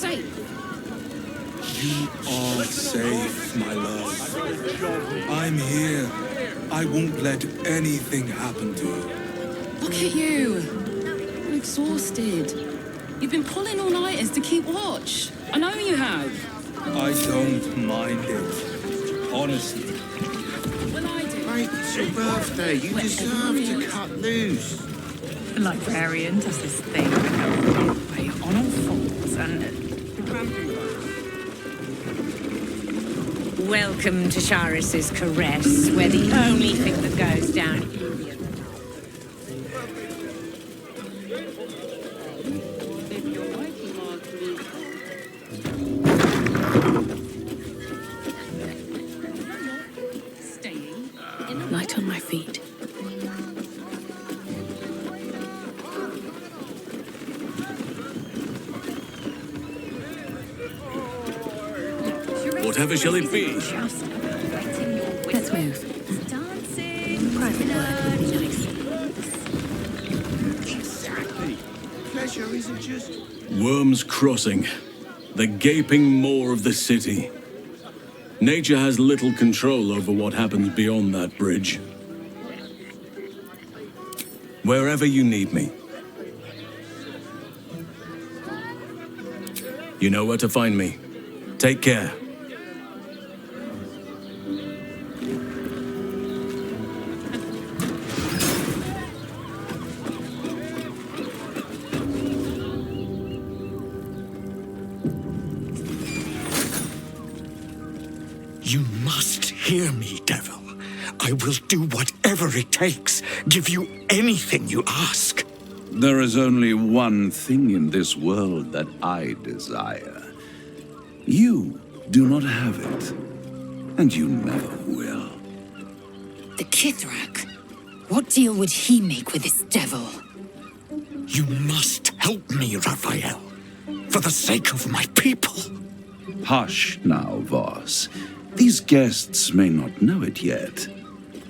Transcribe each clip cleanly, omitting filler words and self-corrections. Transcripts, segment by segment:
safe. You are safe, my love. I'm here. I won't let anything happen to you. Look at you. You're exhausted. You've been pulling all-nighters to keep watch. I know you have. I don't mind it. Honestly. Well, I do. Mate, it's your birthday. You deserve to cut loose. The librarian does this thing way on all fours and... Welcome to Charis's Caress, where the only thing that goes down... Light on my feet. Whatever shall it be? Let's move. Dancing. Private word would be nice. Exactly. Pleasure isn't just... Worm's Crossing, the gaping maw of the city. Nature has little control over what happens beyond that bridge. Wherever you need me. You know where to find me. Take care. You must hear me, devil. I will do whatever it takes, give you anything you ask. There is only one thing in this world that I desire. You do not have it, and you never will. The Kithrak? What deal would he make with this devil? You must help me, Raphael, for the sake of my people. Hush now, Voss. These guests may not know it yet,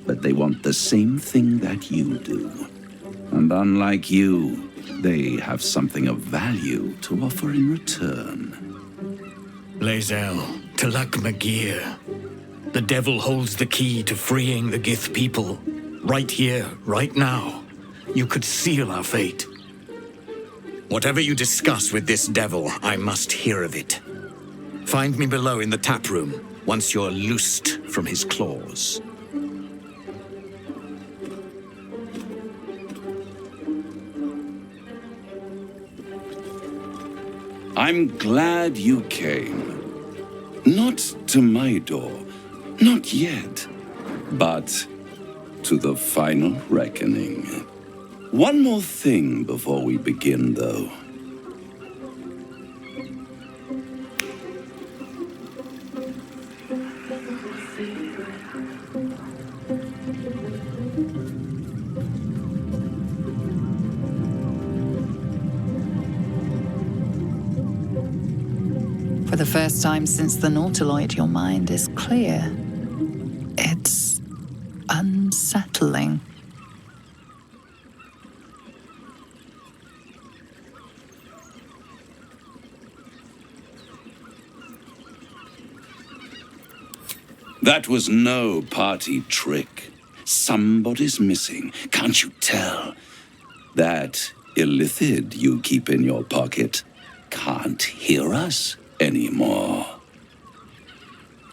but they want the same thing that you do. And unlike you, they have something of value to offer in return. Lae'zel, Talak Magir. The devil holds the key to freeing the Gith people. Right here, right now. You could seal our fate. Whatever you discuss with this devil, I must hear of it. Find me below in the tap room, once you're loosed from his claws. I'm glad you came. Not to my door, not yet, but to the final reckoning. One more thing before we begin, though. For the first time since the Nautiloid, your mind is clear. It's unsettling. That was no party trick. Somebody's missing, can't you tell? That illithid you keep in your pocket can't hear us anymore.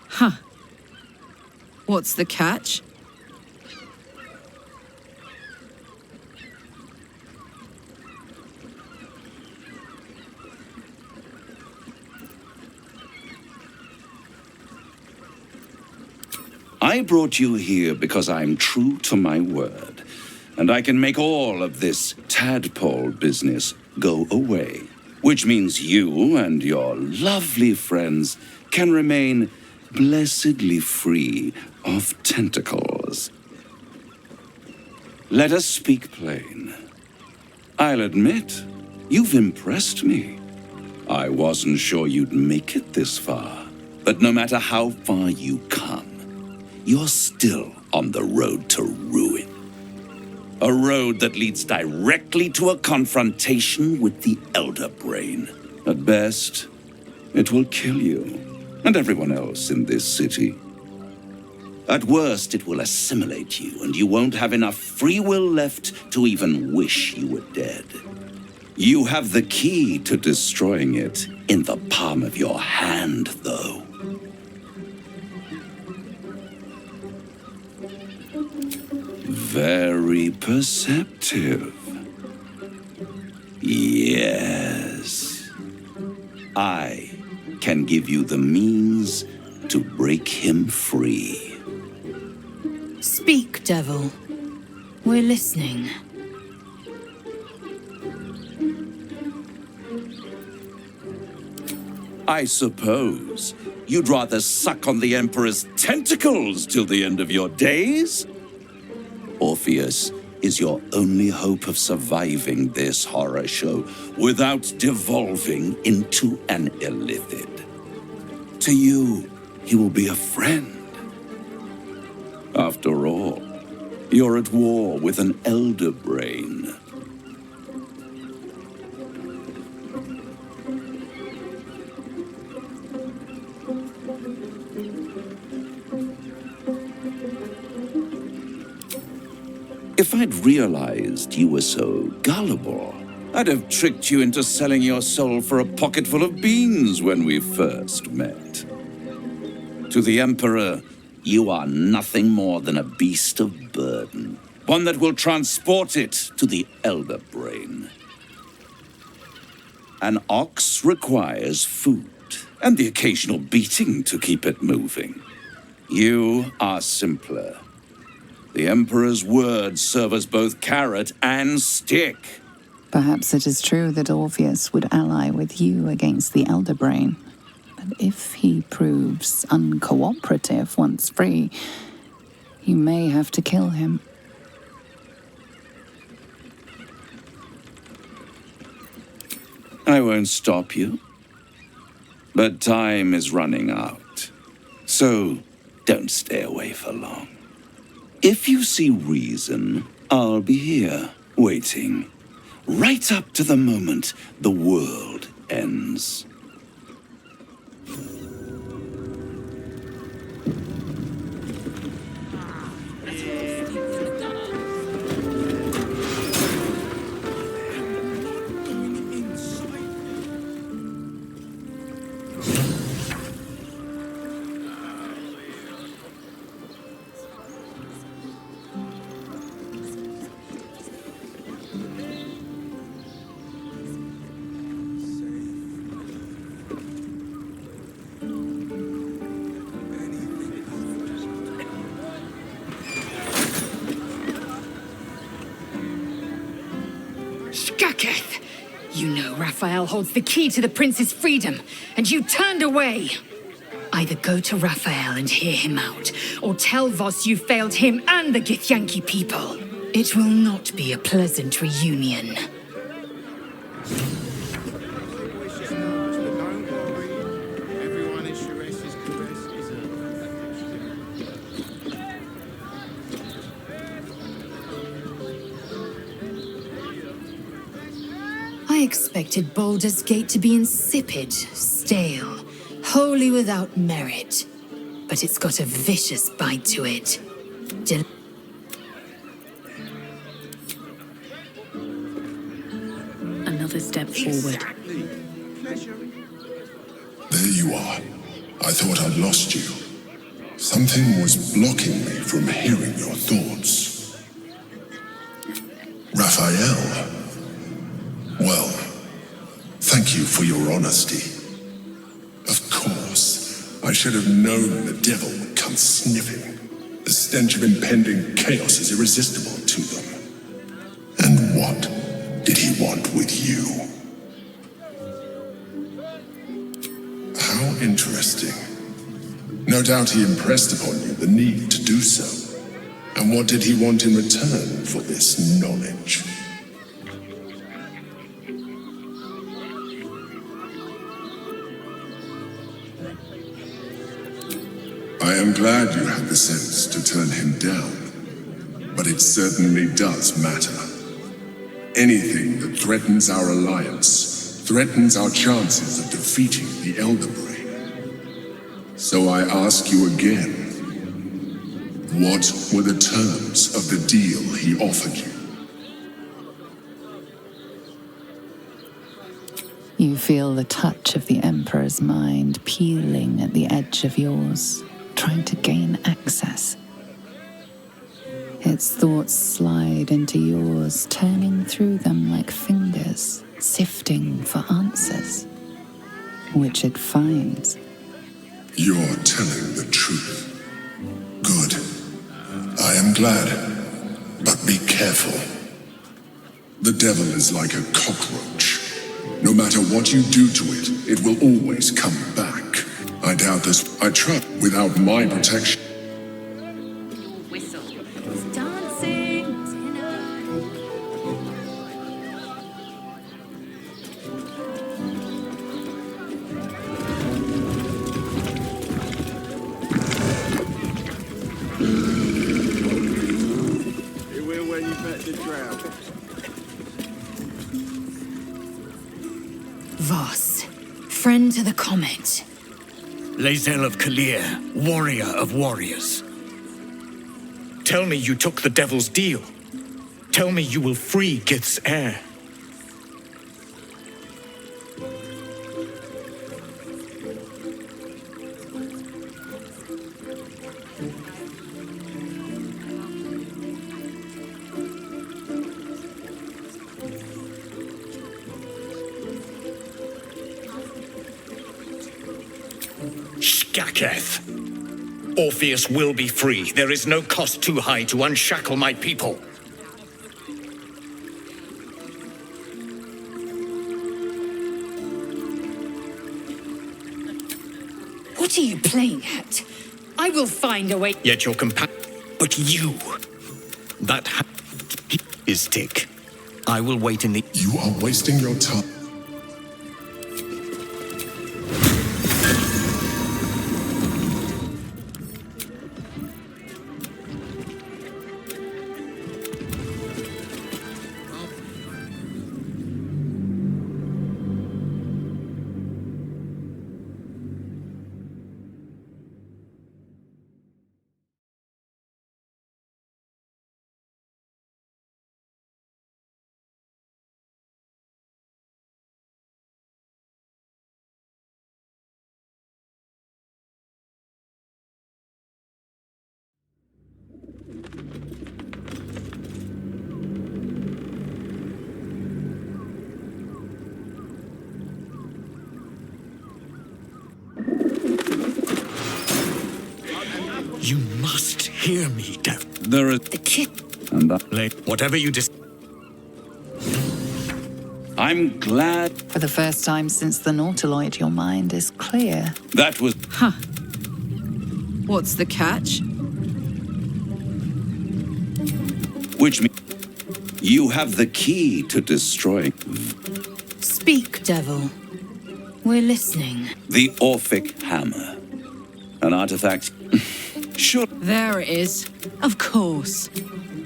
Huh. What's the catch? I brought you here because I'm true to my word, and I can make all of this tadpole business go away, which means you and your lovely friends can remain blessedly free of tentacles. Let us speak plain. I'll admit, you've impressed me. I wasn't sure you'd make it this far, but no matter how far you come, you're still on the road to ruin. A road that leads directly to a confrontation with the Elder Brain. At best, it will kill you and everyone else in this city. At worst, it will assimilate you, and you won't have enough free will left to even wish you were dead. You have the key to destroying it in the palm of your hand, though. Very perceptive. Yes. I can give you the means to break him free. Speak, devil. We're listening. I suppose you'd rather suck on the Emperor's tentacles till the end of your days? Orpheus is your only hope of surviving this horror show without devolving into an illithid. To you, he will be a friend. After all, you're at war with an elder brain. If I'd realized you were so gullible, I'd have tricked you into selling your soul for a pocketful of beans when we first met. To the Emperor, you are nothing more than a beast of burden, one that will transport it to the elder brain. An ox requires food and the occasional beating to keep it moving. You are simpler. The Emperor's words serve as both carrot and stick. Perhaps it is true that Orpheus would ally with you against the Elder Brain. But if he proves uncooperative once free, you may have to kill him. I won't stop you. But time is running out. So don't stay away for long. If you see reason, I'll be here, waiting, right up to the moment the world ends. Skaketh! You know Raphael holds the key to the prince's freedom, and you turned away. Either go to Raphael and hear him out, or tell Voss you failed him and the Githyanki people. It will not be a pleasant reunion. I expected Baldur's Gate to be insipid, stale, wholly without merit. But it's got a vicious bite to it. Another step forward. There you are. I thought I'd lost you. Something was blocking me from hearing your thoughts. Raphael. Well, thank you for your honesty. Of course, I should have known the devil would come sniffing. The stench of impending chaos is irresistible to them. And what did he want with you? How interesting. No doubt he impressed upon you the need to do so. And what did he want in return for this knowledge? I am glad you had the sense to turn him down, but it certainly does matter. Anything that threatens our alliance, threatens our chances of defeating the the Elder Brain. So I ask you again, what were the terms of the deal he offered you? You feel the touch of the Emperor's mind peeling at the edge of yours, trying to gain access. Its thoughts slide into yours, turning through them like fingers, sifting for answers, which it finds. You're telling the truth. Good. I am glad, but be careful. The devil is like a cockroach. No matter what you do to it, it will always come back. I doubt this. I trust without my protection. Whistle. It's dancing. You will when you bet the drown. Voss, friend to the comet. Lae'zel of Kalir, warrior of warriors. Tell me you took the devil's deal. Tell me you will free Gith's heir. Skaketh! Orpheus will be free. There is no cost too high to unshackle my people. What are you playing at? I will find a way. Yet your but you, that is tick. I will wait in the. You are wasting your time. You must hear me, Dev. There is The kid. and that. Whatever you I'm glad For the first time since the Nautiloid, your mind is clear. that was What's the catch? which means you have the key to destroy Speak, devil. We're listening. the Orphic hammer. An artifact should There it is. Of course.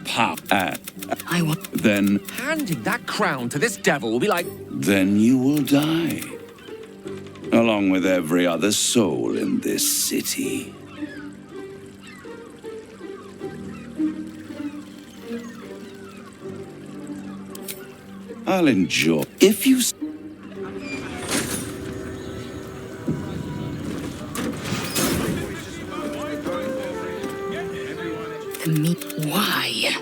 pop at. I want. Then Handing that crown to this devil will be like... then you will die. Along with every other soul in this city. I'll enjoy if you The meat. Why?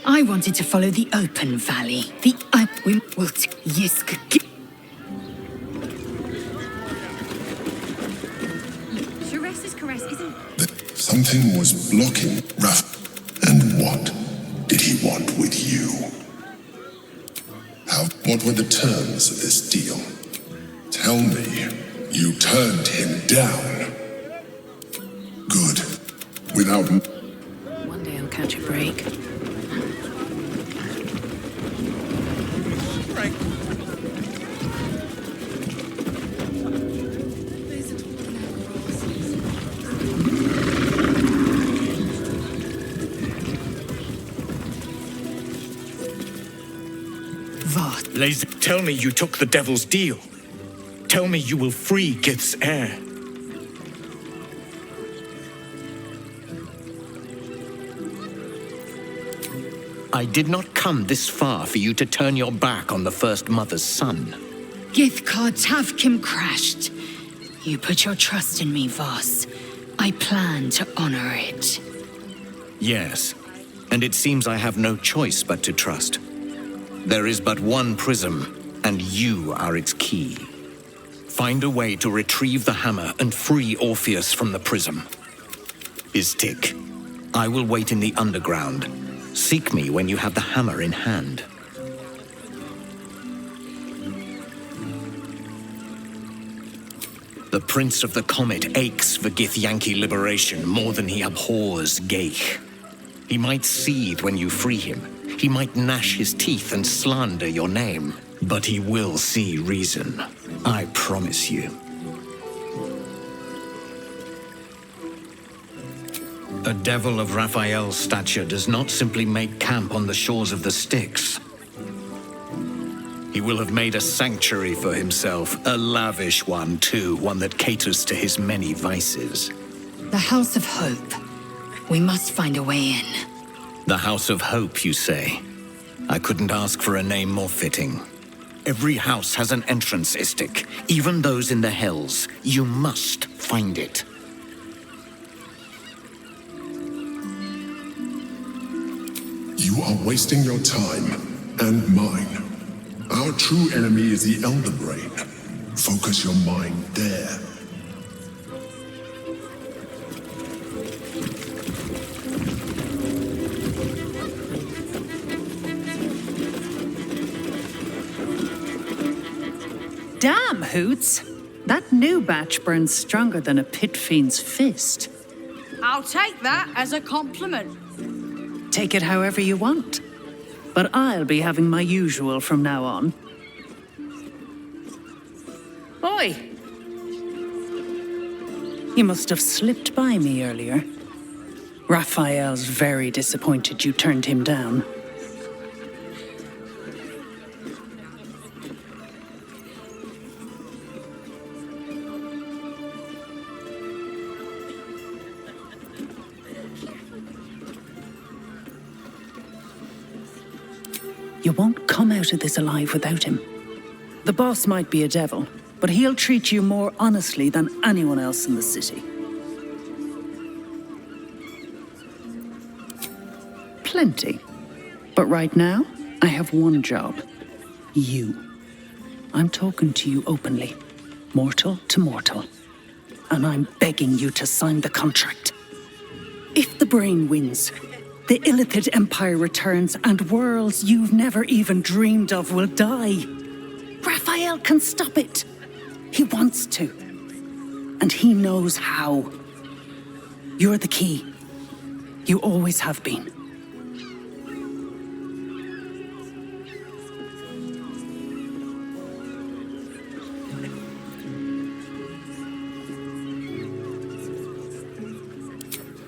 I wanted to follow the open valley. The we will Yisk. Shares's caress isn't. Something was blocking Raff. And what did he want with you? What were the terms of this deal? Tell me, you turned him down. Good. Without... One day I'll catch a break. What? Blaze, tell me you took the devil's deal. Tell me you will free Gith's heir. I did not come this far for you to turn your back on the First Mother's son. Githka Tavkim crashed. You put your trust in me, Voss. I plan to honor it. Yes, and it seems I have no choice but to trust. There is but one prism, and you are its key. Find a way to retrieve the hammer and free Orpheus from the prism. Istik, I will wait in the underground. Seek me when you have the hammer in hand. The Prince of the Comet aches for Githyanki liberation more than he abhors Geich. He might seethe when you free him. He might gnash his teeth and slander your name. But he will see reason. I promise you. A devil of Raphael's stature does not simply make camp on the shores of the Styx. He will have made a sanctuary for himself, a lavish one too, one that caters to his many vices. The House of Hope. We must find a way in. The House of Hope, you say? I couldn't ask for a name more fitting. Every house has an entrance, Istik, even those in the Hells. You must find it. You are wasting your time, and mine. Our true enemy is the Elder Brain. Focus your mind there. Damn, Hoots! That new batch burns stronger than a pit fiend's fist. I'll take that as a compliment. Take it however you want. But I'll be having my usual from now on. Oi! You must have slipped by me earlier. Raphael's very disappointed you turned him down. You won't come out of this alive without him. The boss might be a devil, but he'll treat you more honestly than anyone else in the city. Plenty. But right now, I have one job. You. I'm talking to you openly, mortal to mortal. And I'm begging you to sign the contract. If the brain wins, the Illithid Empire returns and worlds you've never even dreamed of will die. Raphael can stop it. He wants to. And he knows how. You're the key. You always have been.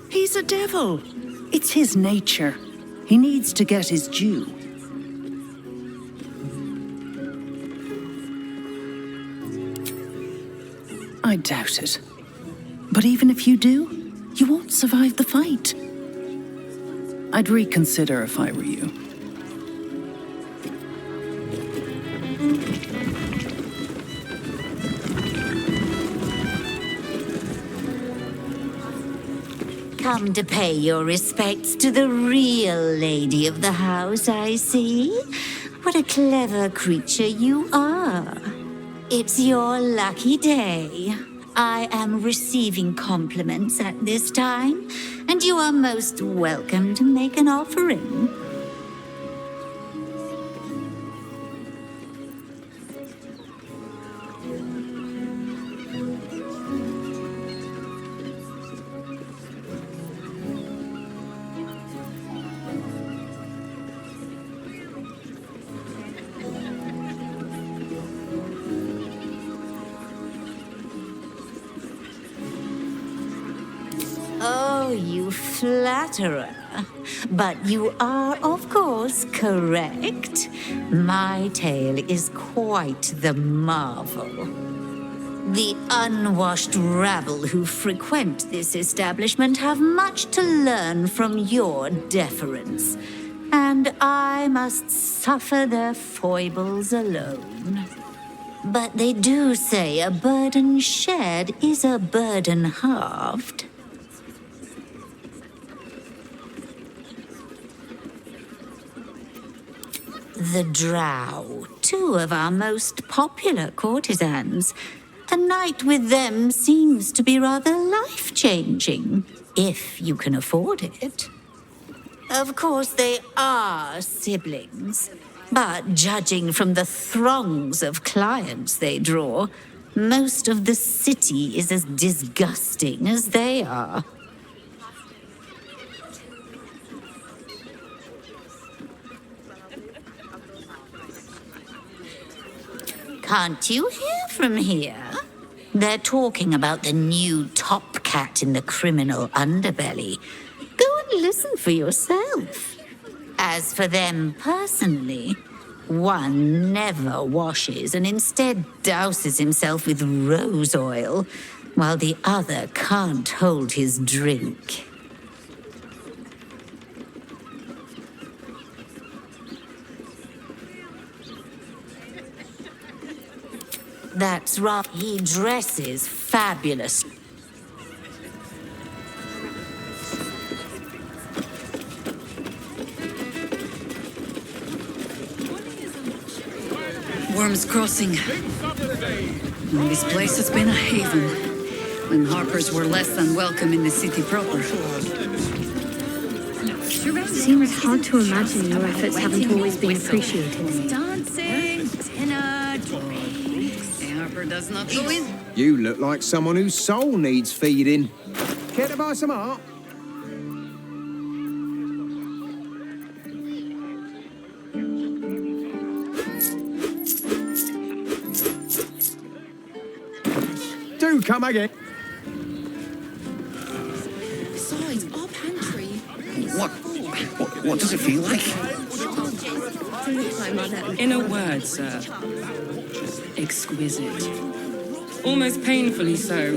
He's a devil. It's his nature. He needs to get his due. I doubt it. But even if you do, you won't survive the fight. I'd reconsider if I were you. Come to pay your respects to the real lady of the house, I see. What a clever creature you are. It's your lucky day. I am receiving compliments at this time, and you are most welcome to make an offering. Oh, you flatterer. But you are, of course, correct. My tale is quite the marvel. The unwashed rabble who frequent this establishment have much to learn from your deference, and I must suffer their foibles alone. But they do say a burden shared is a burden halved. The Drow, two of our most popular courtesans. A night with them seems to be rather life-changing, if you can afford it. Of course, they are siblings, but judging from the throngs of clients they draw, most of the city is as disgusting as they are. Can't you hear from here? They're talking about the new top cat in the criminal underbelly. Go and listen for yourself. As for them personally, one never washes and instead douses himself with rose oil, while the other can't hold his drink. That's right, he dresses fabulous. Worm's Crossing. This place has been a haven, when Harpers were less than welcome in the city proper. Seems hard to imagine your efforts haven't always been appreciated. Dancing, dinner, drinks. Harper does not go in. You look like someone whose soul needs feeding. Care to buy some art? Do come again. Besides, our pantry. What does it feel like? In a word, sir, exquisite. Almost painfully so.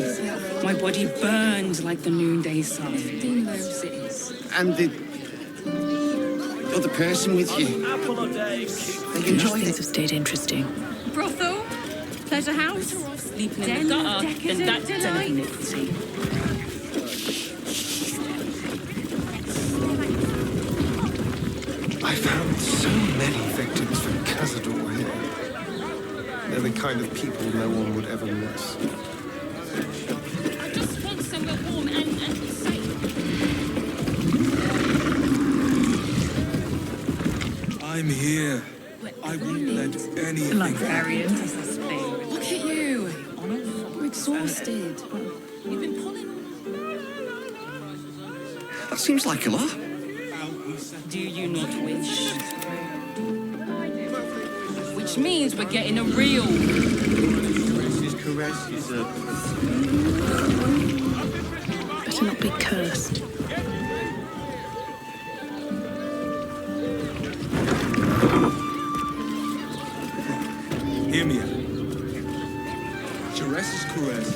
My body burned like the noonday sun. 15 loaves it is. And the other person with you, they enjoyed it. Have stayed interesting. Brothel? Pleasure house? Sleeping in the gutter, then that's anything nifty. I found so many victims from Cazador here. They're the kind of people no one would ever miss. I just want somewhere warm and safe. I'm here. I won't let anything happen. Look at you. You're exhausted. You've been pulling. That seems like a lot. Do you not wish? Which means we're getting a real. Better not be cursed. Hear me out. Jerez's caress.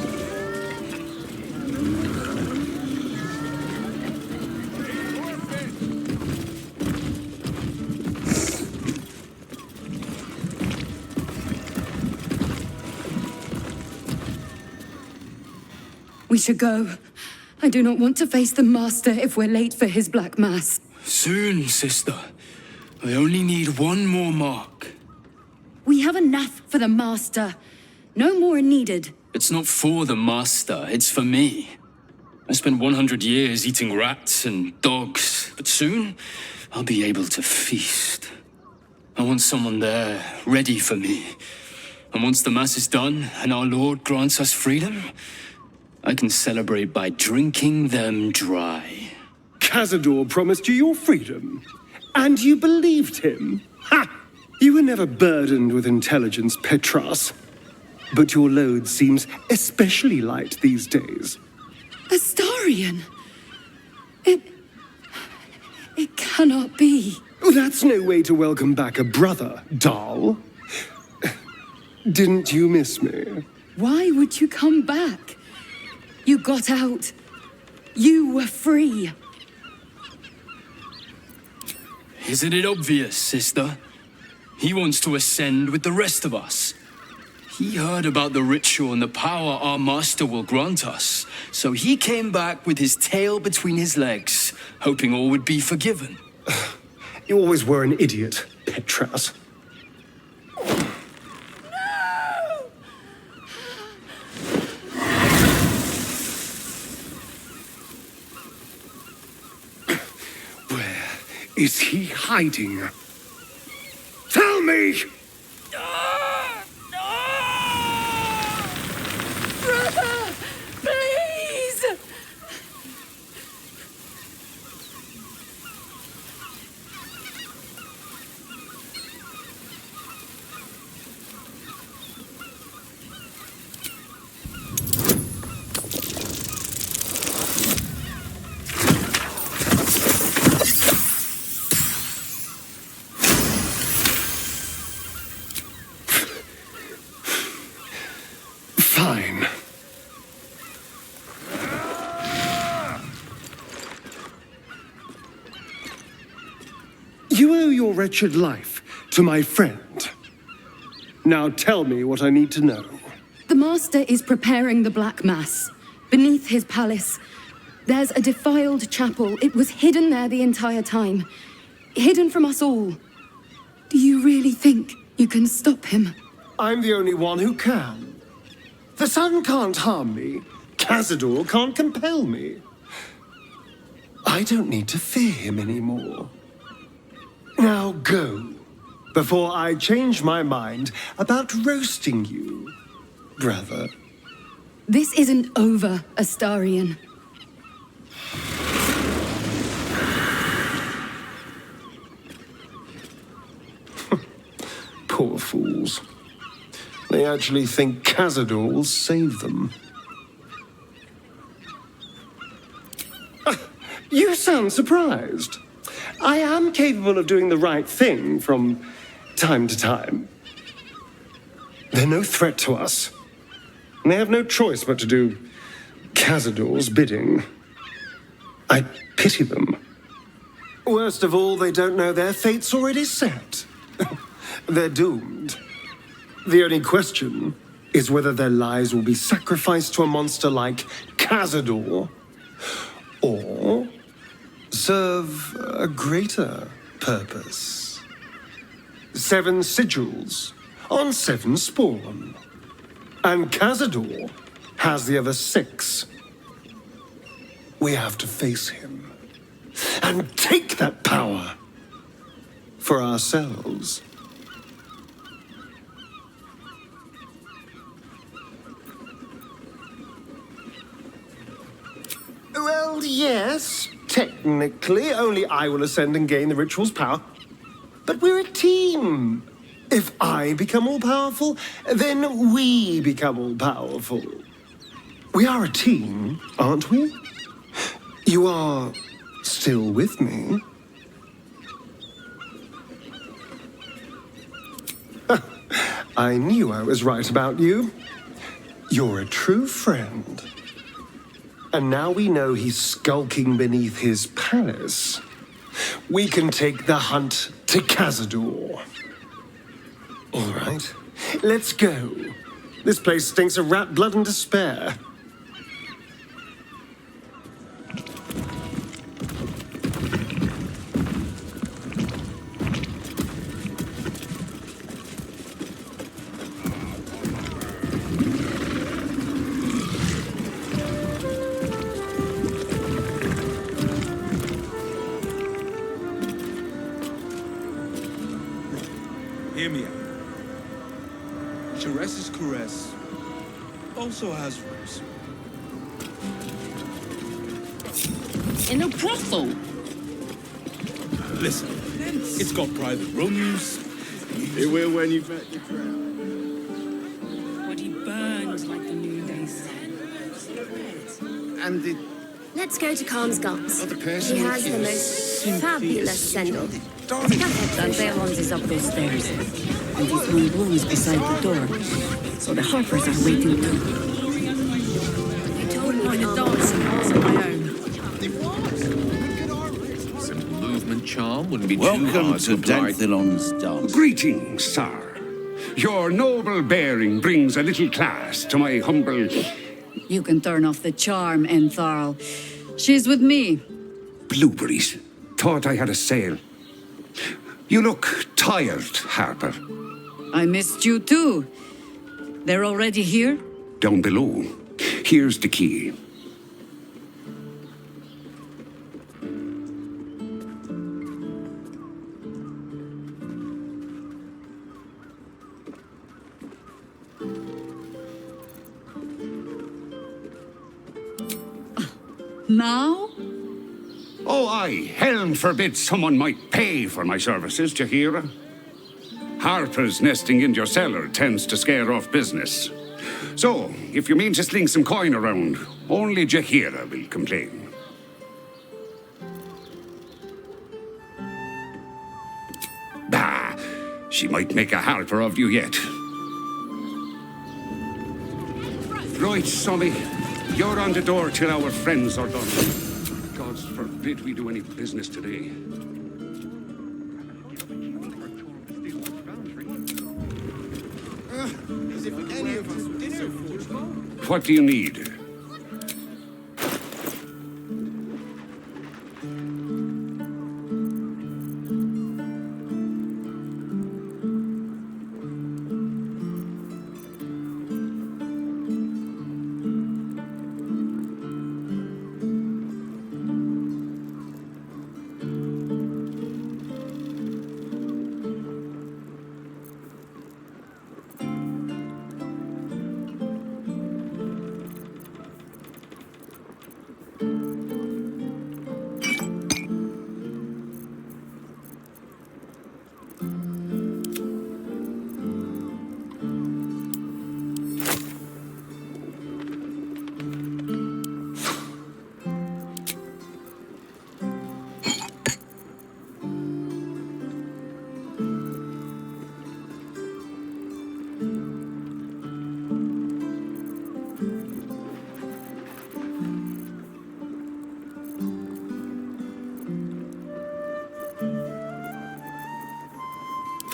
We should go. I do not want to face the Master if we're late for his Black Mass. Soon, sister. I only need one more mark. We have enough for the Master. No more are needed. It's not for the master, it's for me. I spent 100 years eating rats and dogs, but soon I'll be able to feast. I want someone there, ready for me. And once the Mass is done and our Lord grants us freedom, I can celebrate by drinking them dry. Cazador promised you your freedom, and you believed him. Ha! You were never burdened with intelligence, Petras. But your load seems especially light these days. Astarion! It cannot be. Oh, that's no way to welcome back a brother, doll. Didn't you miss me? Why would you come back? You got out. You were free. Isn't it obvious, sister? He wants to ascend with the rest of us. He heard about the ritual and the power our master will grant us, so he came back with his tail between his legs, hoping all would be forgiven. You always were an idiot, Petras. Where is he hiding? Tell me! Brother, please! Fine. You owe your wretched life to my friend. Now tell me what I need to know. The Master is preparing the Black Mass. Beneath his palace, there's a defiled chapel. It was hidden there the entire time. Hidden from us all. Do you really think you can stop him? I'm the only one who can. The sun can't harm me. Cazador can't compel me. I don't need to fear him anymore. Now go, before I change my mind about roasting you, brother. This isn't over, Astarion. Poor fools. They actually think Cazador will save them. You sound surprised. I am capable of doing the right thing from time to time. They're no threat to us. And they have no choice but to do Cazador's bidding. I pity them. Worst of all, they don't know their fate's already set. They're doomed. The only question is whether their lives will be sacrificed to a monster like Cazador, or serve a greater purpose. 7 sigils on 7 spawn. And Cazador has the other 6. We have to face him and take that power for ourselves. Well, yes, technically, only I will ascend and gain the ritual's power. But we're a team. If I become all-powerful, then we become all-powerful. We are a team, aren't we? You are still with me? I knew I was right about you. You're a true friend. And now we know he's skulking beneath his palace. We can take the hunt to Cazador. All right, let's go. This place stinks of rat blood and despair. Hear me out. Chares's caress also has roots. In a brothel? Listen, it's got private rooms. It will when you've met your friend. What he burns like the noonday sun. And Let's go to Calm's Guns. Oh, the He person has the is most fabulous sendal. Dandelons is up those stairs, and he's hung rooms beside the door. So the Harpers are waiting too. You told me I'm that dancing on my own. Simple movement charm wouldn't be too Welcome hard to apply. Danthelon's dance. Greetings, sir. Your noble bearing brings a little class to my humble... You can turn off the charm, Entharl. She's with me. Blueberries. Thought I had a sale. You look tired, Harper. I missed you too. They're already here? Down below. Here's the key. Now? Oh, aye. Helm forbid someone might pay for my services, Jahira. Harper's nesting in your cellar tends to scare off business. So, if you mean to sling some coin around, only Jahira will complain. Bah! She might make a Harper of you yet. Right, Sommy. You're on the door till our friends are done. God forbid we do any business today. As if any of us did so fortunate. What do you need?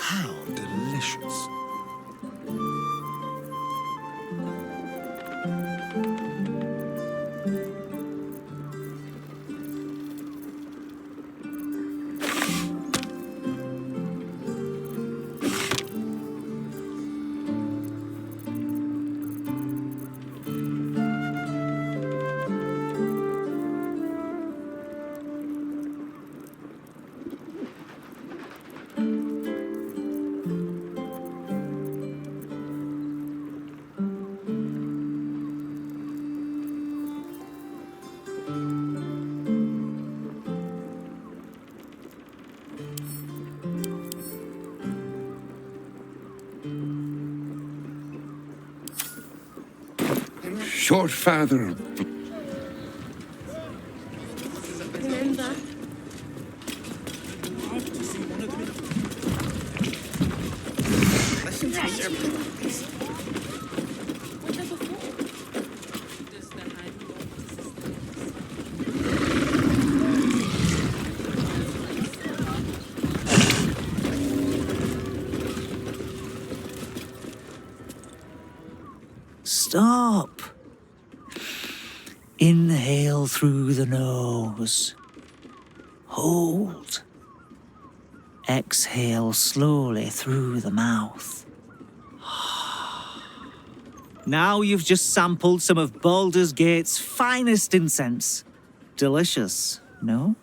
How delicious. Short father. remember. Listen to me. Stop. Inhale through the nose. Hold. Exhale slowly through the mouth. Now you've just sampled some of Baldur's Gate's finest incense. Delicious, no?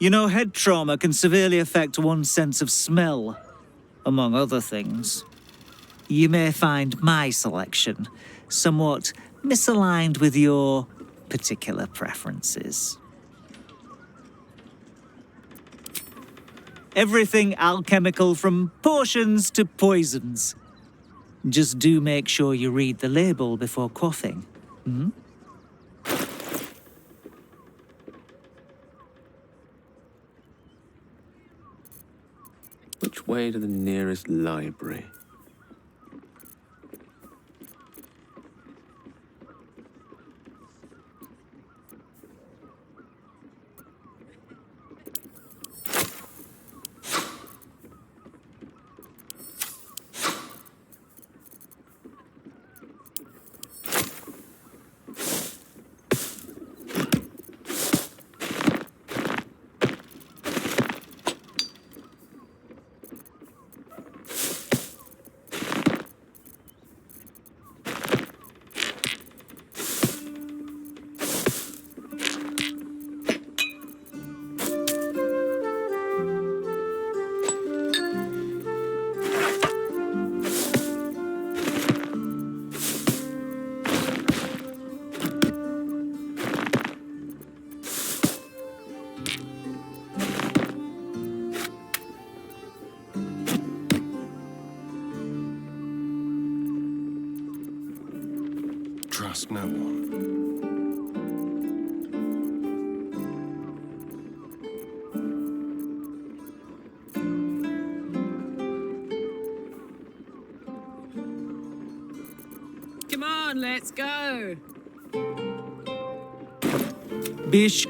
You know, head trauma can severely affect one's sense of smell, among other things. You may find my selection somewhat misaligned with your particular preferences. Everything alchemical from potions to poisons. Just do make sure you read the label before quaffing. Hmm? Which way to the nearest library? Trust no one. Come on, let's go. Bish.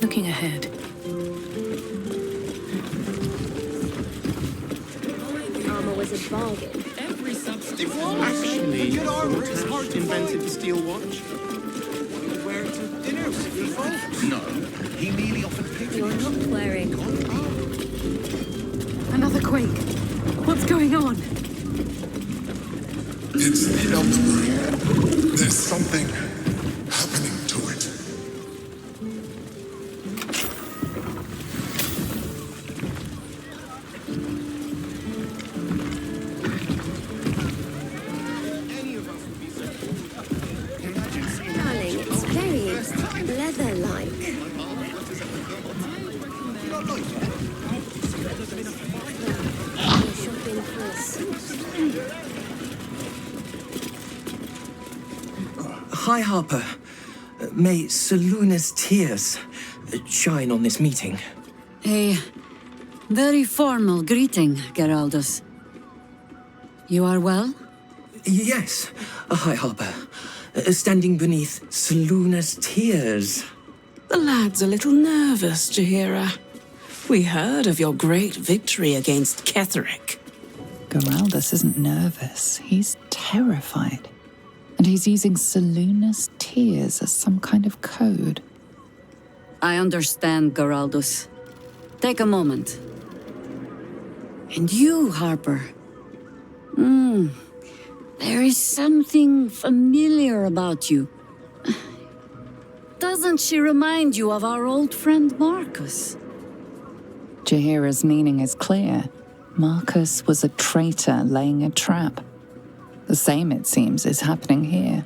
Looking ahead. Armor was a bargain. Every substance. Actually, Fortas Hart invented the steel watch. Wear it to dinner with your folks. No, he merely offered pictures. You're not wearing. Another quake. What's going on? It's the Elder. There's something happening to it. Darling, it's very leather-like. You're shopping for a suit. Hi, Harper. May Seluna's tears shine on this meeting. A very formal greeting, Geraldus. You are well? Yes. Hi, Harper. Standing beneath Seluna's tears. The lad's a little nervous, Jahira. We heard of your great victory against Ketheric. Geraldus isn't nervous. He's terrified. And he's using Seluna's tears as some kind of code. I understand, Geraldus. Take a moment. And you, Harper. There is something familiar about you. Doesn't she remind you of our old friend Marcus? Jahira's meaning is clear. Marcus was a traitor laying a trap. The same, it seems, is happening here.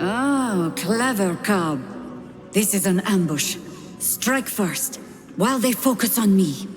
Oh, clever cub. This is an ambush. Strike first, while they focus on me.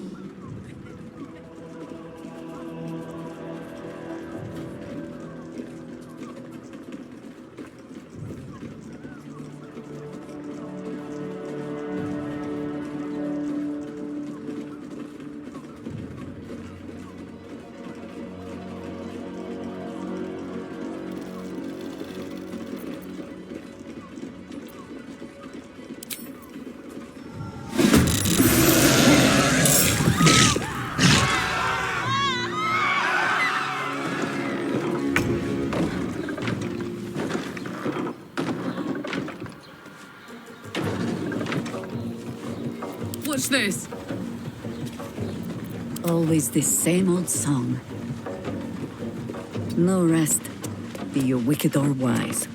What's this? Always this same old song. No rest, be you wicked or wise.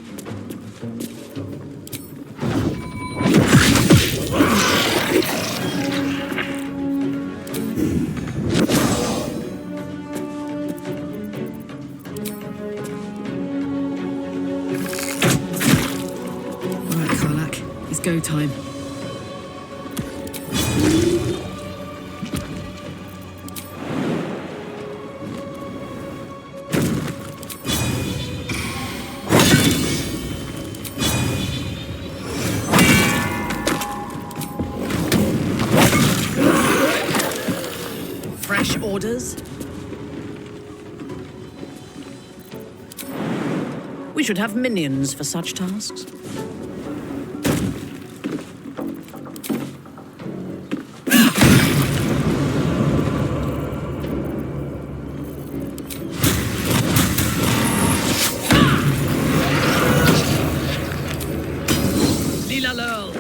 Right, Karlak, it's go time. Fresh orders? We should have minions for such tasks. Lila Lurl!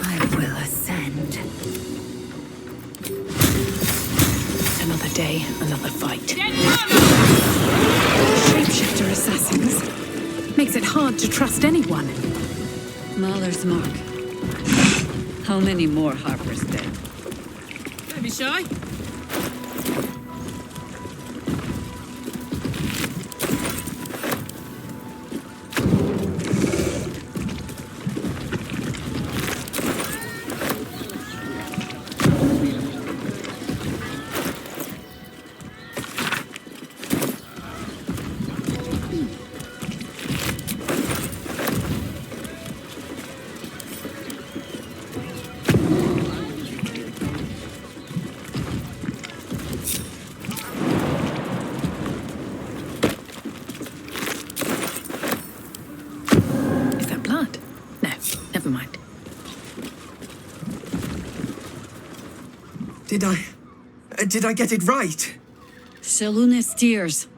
I will ascend. Another day, another fight. Shapeshifter assassins. Makes it hard to trust anyone. Mahler's mark. How many more Harper's dead? Don't be shy. Is that blood? No, never mind. Did I get it right? Seluna's tears.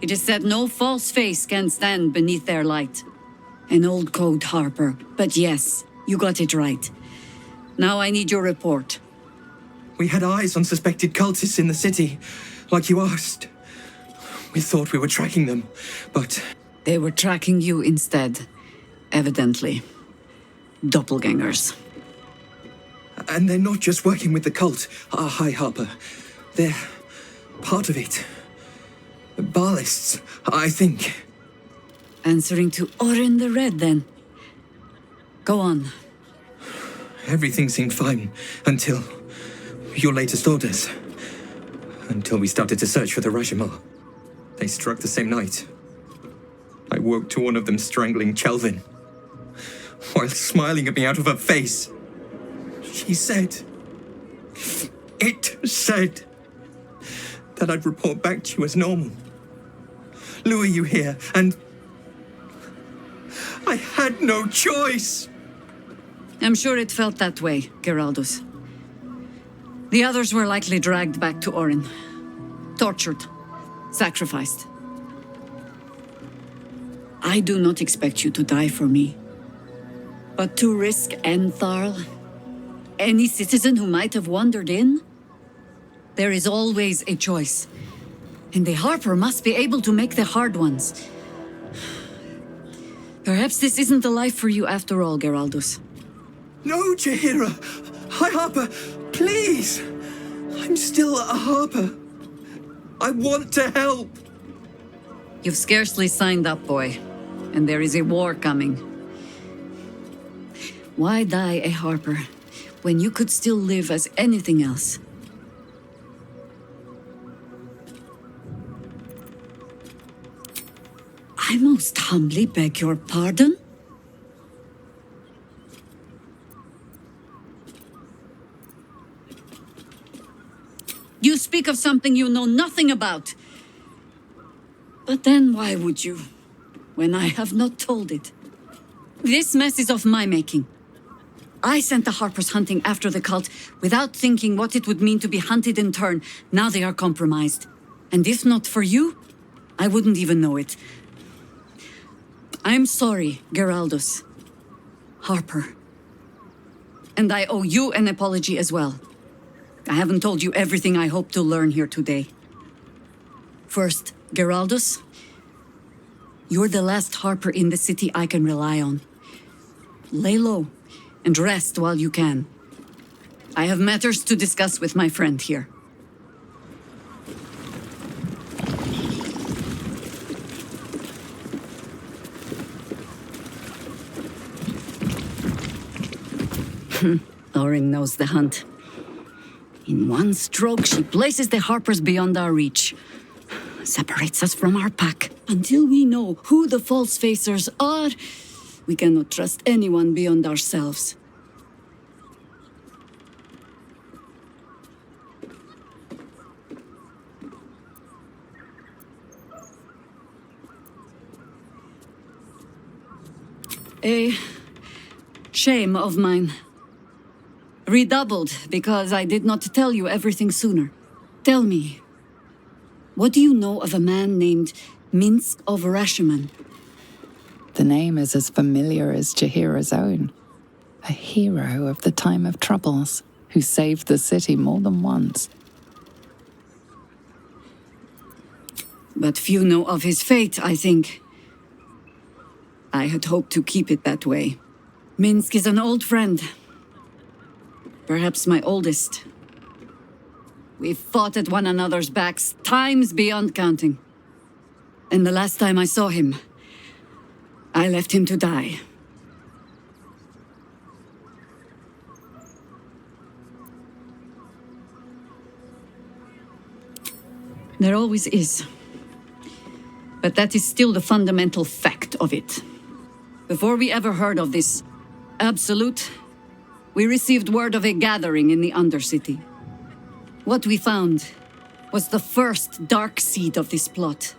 It is said no false face can stand beneath their light. An old code, Harper. But yes, you got it right. Now I need your report. We had eyes on suspected cultists in the city, like you asked. We thought we were tracking them, but... They were tracking you instead, evidently. Doppelgangers. And they're not just working with the cult, High Harper. They're part of it. Ballists, I think. Answering to Orin the Red, then. Go on. Everything seemed fine until your latest orders. Until we started to search for the Rashomon. They struck the same night. I woke to one of them strangling Chelvin, while smiling at me out of her face. She said... It said... that I'd report back to you as normal. Lure you here, and... I had no choice! I'm sure it felt that way, Geraldus. The others were likely dragged back to Orin. Tortured. Sacrificed. I do not expect you to die for me. But to risk Entharl, any citizen who might have wandered in, there is always a choice. And the Harper must be able to make the hard ones. Perhaps this isn't the life for you after all, Geraldus. No, Jaheira! High Harper, please! I'm still a Harper. I want to help. You've scarcely signed up, boy. And there is a war coming. Why die a Harper when you could still live as anything else? I most humbly beg your pardon? You speak of something you know nothing about. But then why would you, when I have not told it? This mess is of my making. I sent the Harpers hunting after the cult without thinking what it would mean to be hunted in turn. Now they are compromised. And if not for you, I wouldn't even know it. I'm sorry, Geraldus. Harper. And I owe you an apology as well. I haven't told you everything I hope to learn here today. First, Geraldus, you're the last Harper in the city I can rely on. Lay low and rest while you can. I have matters to discuss with my friend here. Orin knows the hunt. In one stroke, she places the Harpers beyond our reach. Separates us from our pack. Until we know who the false facers are, we cannot trust anyone beyond ourselves. A shame of mine. Redoubled because I did not tell you everything sooner. Tell me, what do you know of a man named Minsk of Rashomon? The name is as familiar as Jahira's own. A hero of the time of troubles, who saved the city more than once. But few know of his fate, I think. I had hoped to keep it that way. Minsk is an old friend. Perhaps my oldest. We've fought at one another's backs times beyond counting. And the last time I saw him, I left him to die. There always is. But that is still the fundamental fact of it. Before we ever heard of this absolute, we received word of a gathering in the Undercity. What we found was the first dark seed of this plot.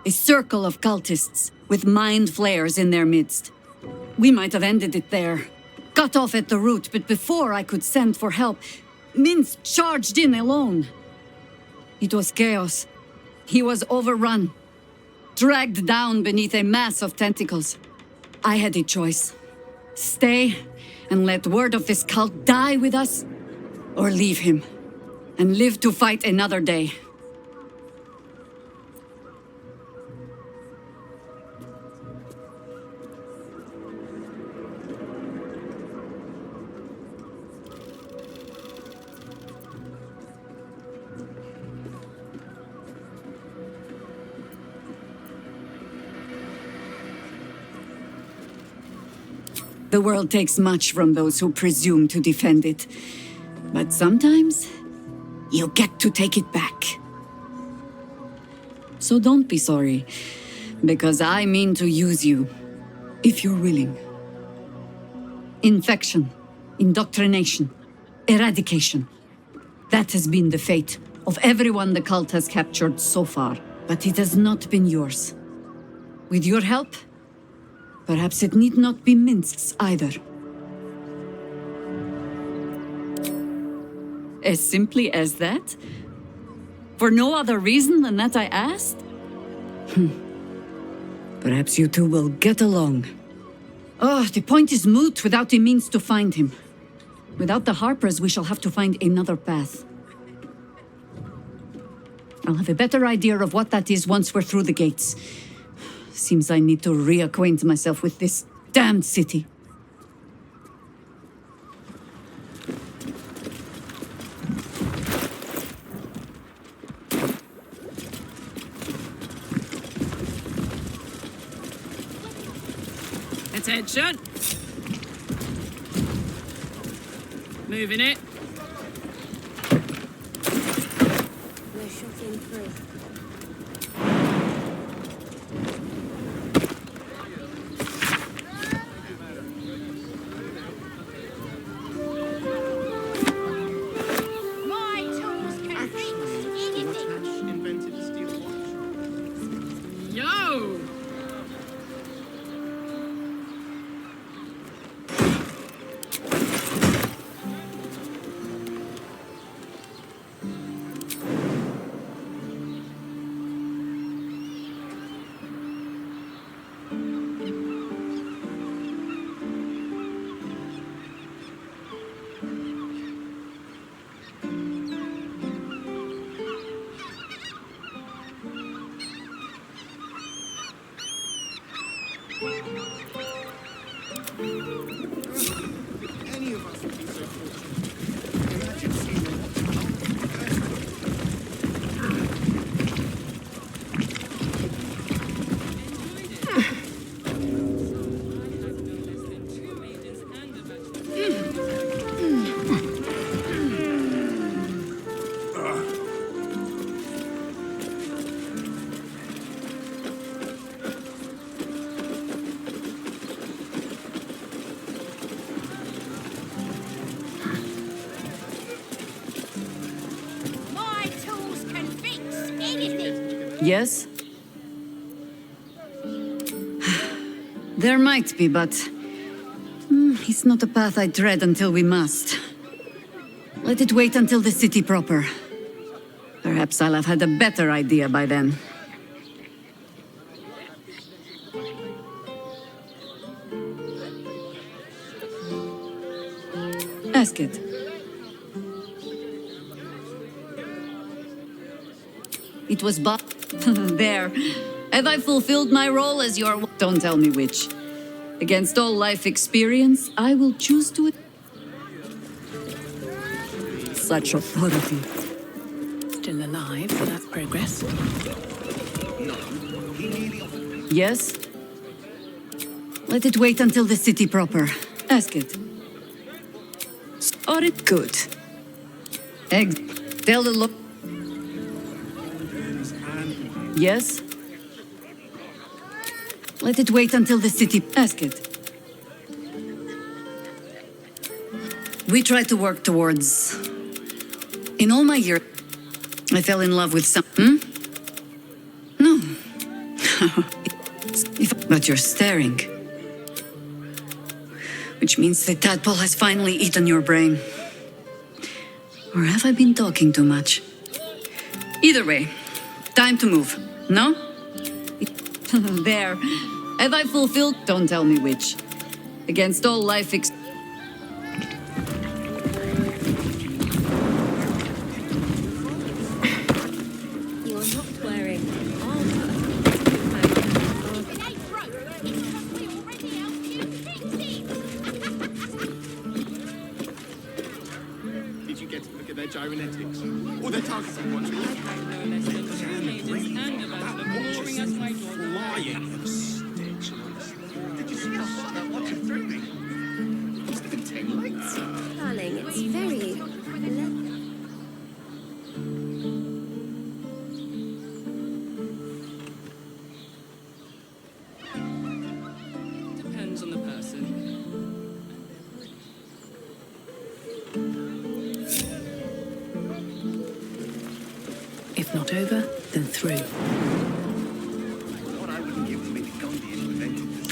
A circle of cultists with mind flayers in their midst. We might have ended it there, cut off at the root, but before I could send for help, Minsk charged in alone. It was chaos. He was overrun, dragged down beneath a mass of tentacles. I had a choice. Stay and let word of this cult die with us, or leave him and live to fight another day. The world takes much from those who presume to defend it. But sometimes, you get to take it back. So don't be sorry, because I mean to use you, if you're willing. Infection, indoctrination, eradication. That has been the fate of everyone the cult has captured so far, but it has not been yours. With your help, perhaps it need not be Minsk's either. As simply as that? For no other reason than that I asked? Perhaps you two will get along. Oh, the point is moot without a means to find him. Without the Harpers, we shall have to find another path. I'll have a better idea of what that is once we're through the gates. Seems I need to reacquaint myself with this damned city. Attention! Moving it. We're shooting through. Yo! Any of us would be so fortunate. Imagine seeing them. Yes? There might be, but... it's not a path I tread until we must. Let it wait until the city proper. Perhaps I'll have had a better idea by then. Ask it. It was there. Have I fulfilled my role as your... Don't tell me which. Against all life experience, I will choose to... Such authority. Still alive, so that's progress. Yes? Let it wait until the city proper. Ask it. Or it good. Tell the look. Yes? Let it wait until the city... Ask it. We try to work towards... In all my years, I fell in love with some... No. But you're staring. Which means the tadpole has finally eaten your brain. Or have I been talking too much? Either way, time to move. No? There. Have I fulfilled? Don't tell me which. Against all life You're not wearing Did you get to look at their gyrometics? Or their targeting watches? Flying stitch. Did you see how far that watch threw me? Must have been 10 lights. Darling, it's very... Depends on the person. If not over, then through. What I wouldn't give to make the Gandhi invented this.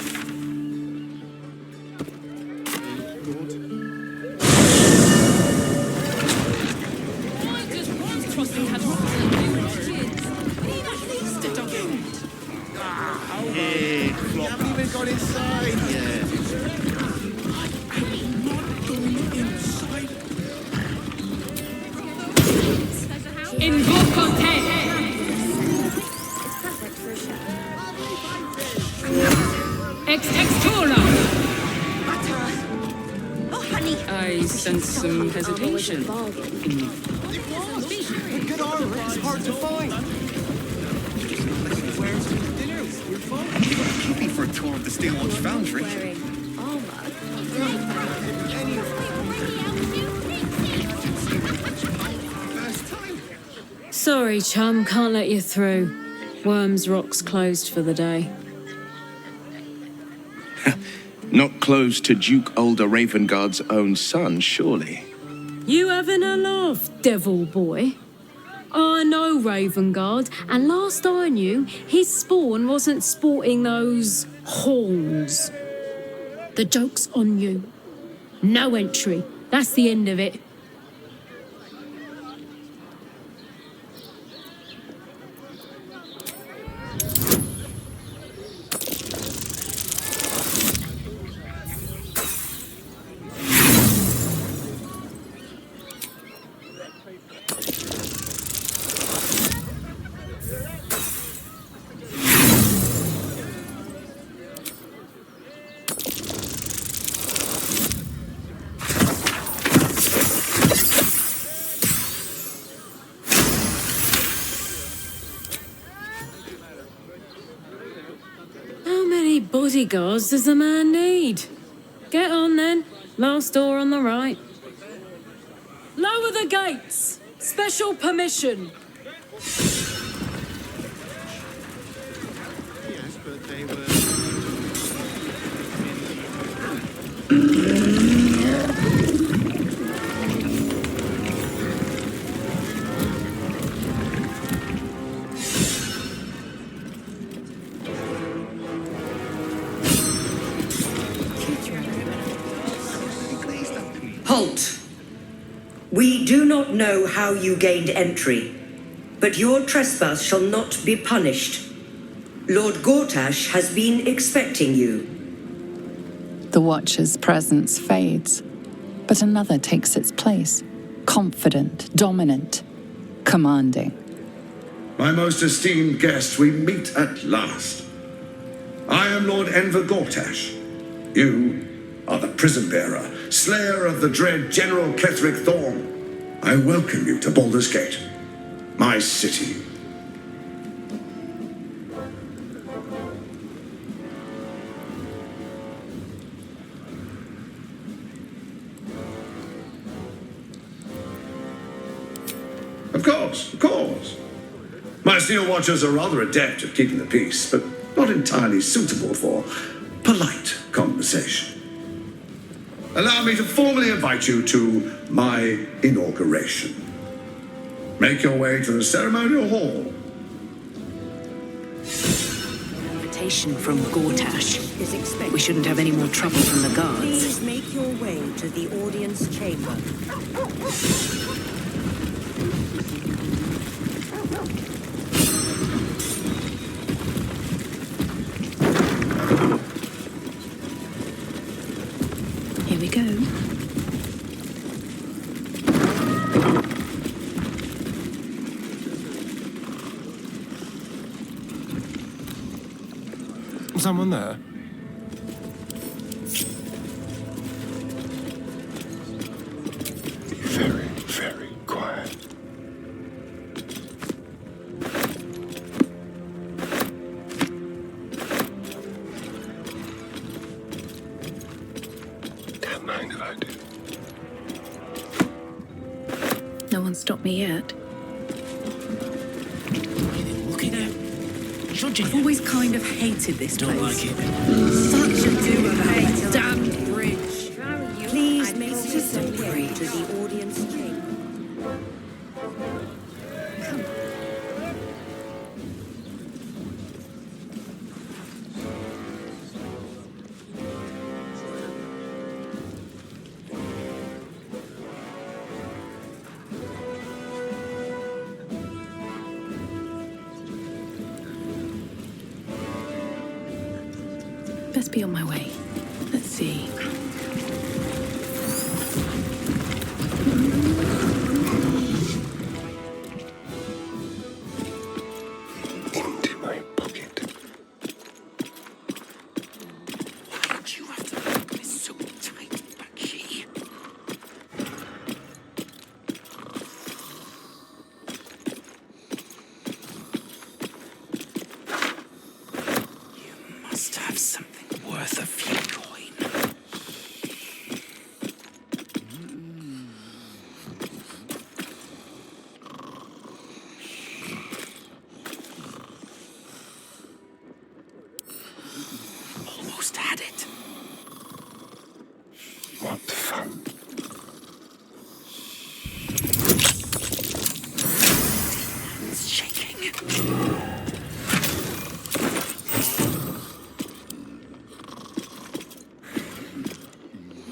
Why does one trusting had Hey, you haven't even got inside yet. I'm not going inside. Invoco te! Ex extura! Oh, honey. I sense some hesitation. Good armor is hard to find. Where's dinner? You're fine. Keep me for a tour of the Steel Watch Foundry. Sorry, chum, can't let you through. Worms Rock's closed for the day. Not closed to Duke Older Ravengard's own son, surely. You having a laugh, devil boy? I know Ravengard, and last I knew, his spawn wasn't sporting those horns. The joke's on you. No entry. That's the end of it. bodyguards does a man need? Get on then. Last door on the right. Lower the gates. Special permission. Yes, but they were... Halt! We do not know how you gained entry, but your trespass shall not be punished. Lord Gortash has been expecting you. The Watcher's presence fades, but another takes its place. Confident, dominant, commanding. My most esteemed guest, we meet at last. I am Lord Enver Gortash. You are the prison bearer, slayer of the dread General Ketheric Thorn. I welcome you to Baldur's Gate, my city. Of course. My Steel Watchers are rather adept at keeping the peace, but not entirely suitable for polite conversation. Allow me to formally invite you to my inauguration. Make your way to the ceremonial hall. Invitation from Gortash. We shouldn't have any more trouble from the guards. Please make your way to the audience chamber. Here we go. Someone there? Very, very quiet. Don't mind if I do. No one stopped me yet. I've always kind of hated this place. Don't like it. Such a doer about a damned bridge. Please make your way to the audience chamber. Best be on my way. Let's see. Into my pocket. Why'd you have to lock me so tight, Bakshi? You must have something worth a few coin. Almost had it. What fun. It's shaking.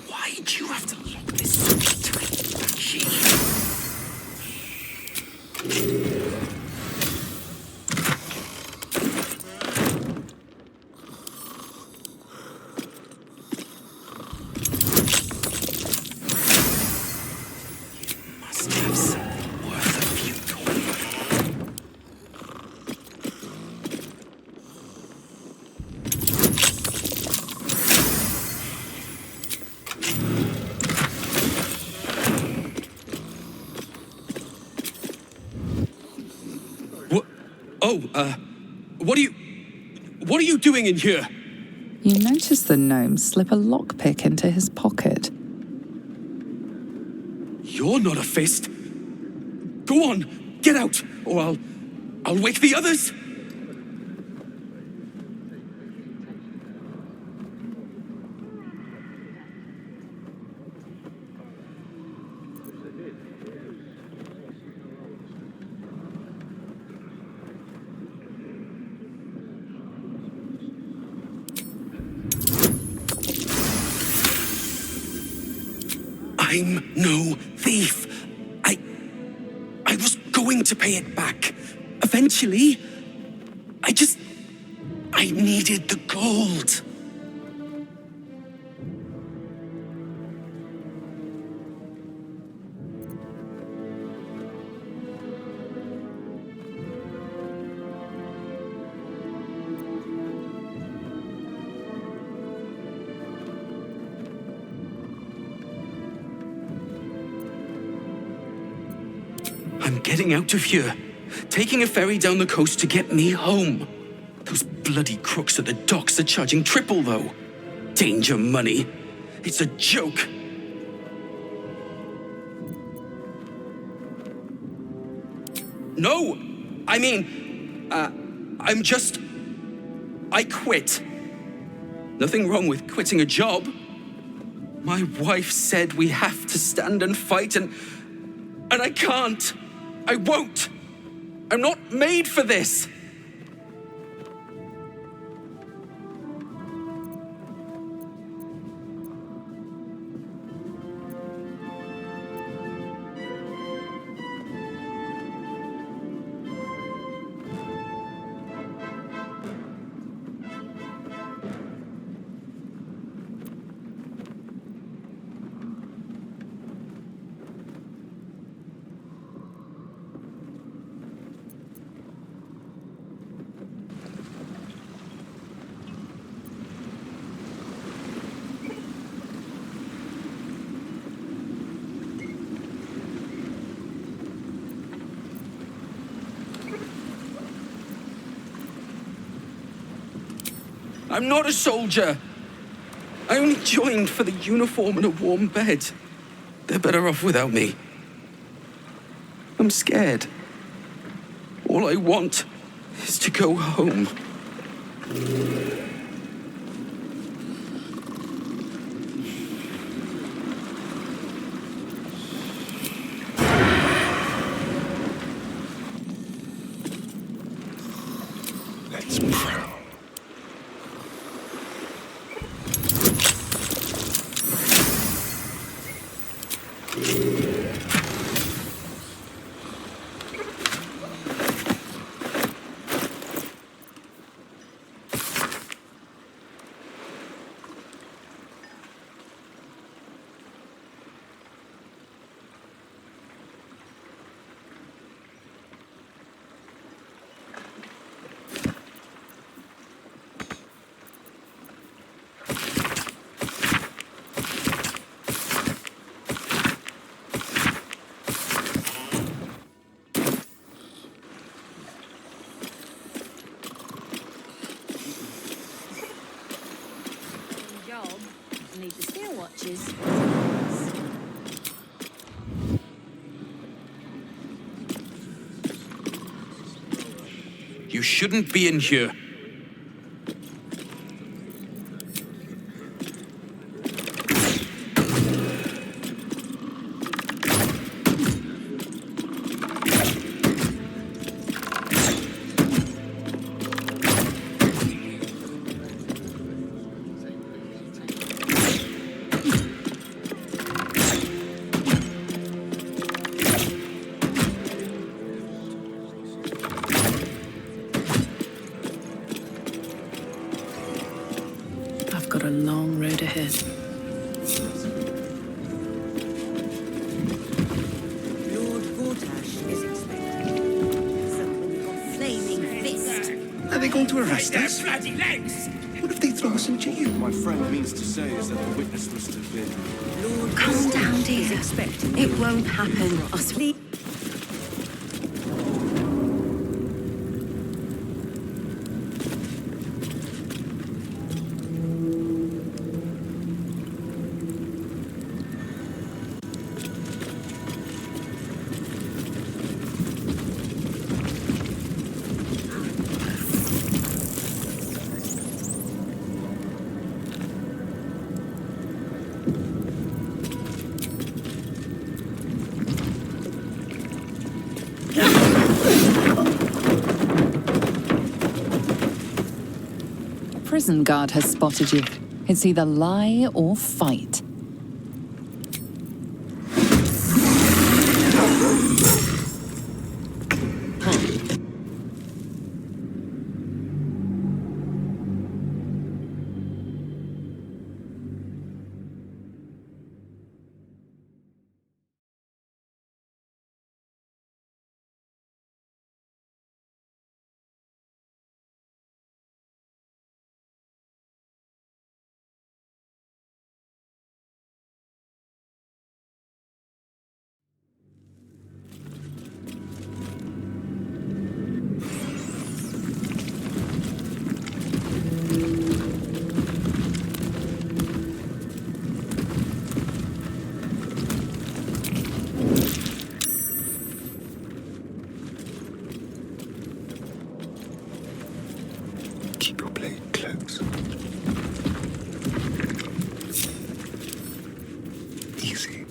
Why'd you have to lock this so tight, Bakshi? Must have something worth a few coin. What? Oh, what are you doing in here? You notice the gnome slip a lockpick into his pocket. You're not a fist. Go on, get out, or I'll wake the others. I'm no thief. I was going to pay it back. Eventually. I needed the gold. I'm getting out of here. Taking a ferry down the coast to get me home. Those bloody crooks at the docks are charging triple, though. Danger money. It's a joke. No! I mean, I quit. Nothing wrong with quitting a job. My wife said we have to stand and fight, and I can't. I won't. I'm not made for this. I'm not a soldier. I only joined for the uniform and a warm bed. They're better off without me. I'm scared. All I want is to go home. Let's pray. Need the steel watches. You shouldn't be in here. Got a long road ahead. Lord Gortash is expecting. Someone with a flaming fist. Are they going to arrest us? Bloody legs! What if they throw us in jail? My friend means to say is that the witness must have been... Lord Calm down, Gortash is dear. expecting. It won't happen. I swear. prison guard has spotted you. It's either lie or fight. Keep your blade close. Easy.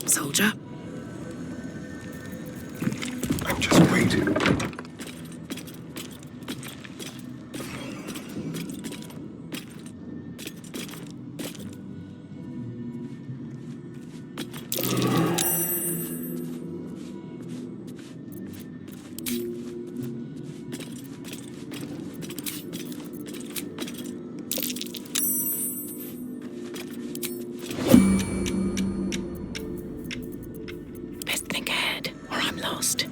Soldier? I'm just waiting. Best think ahead, or I'm lost.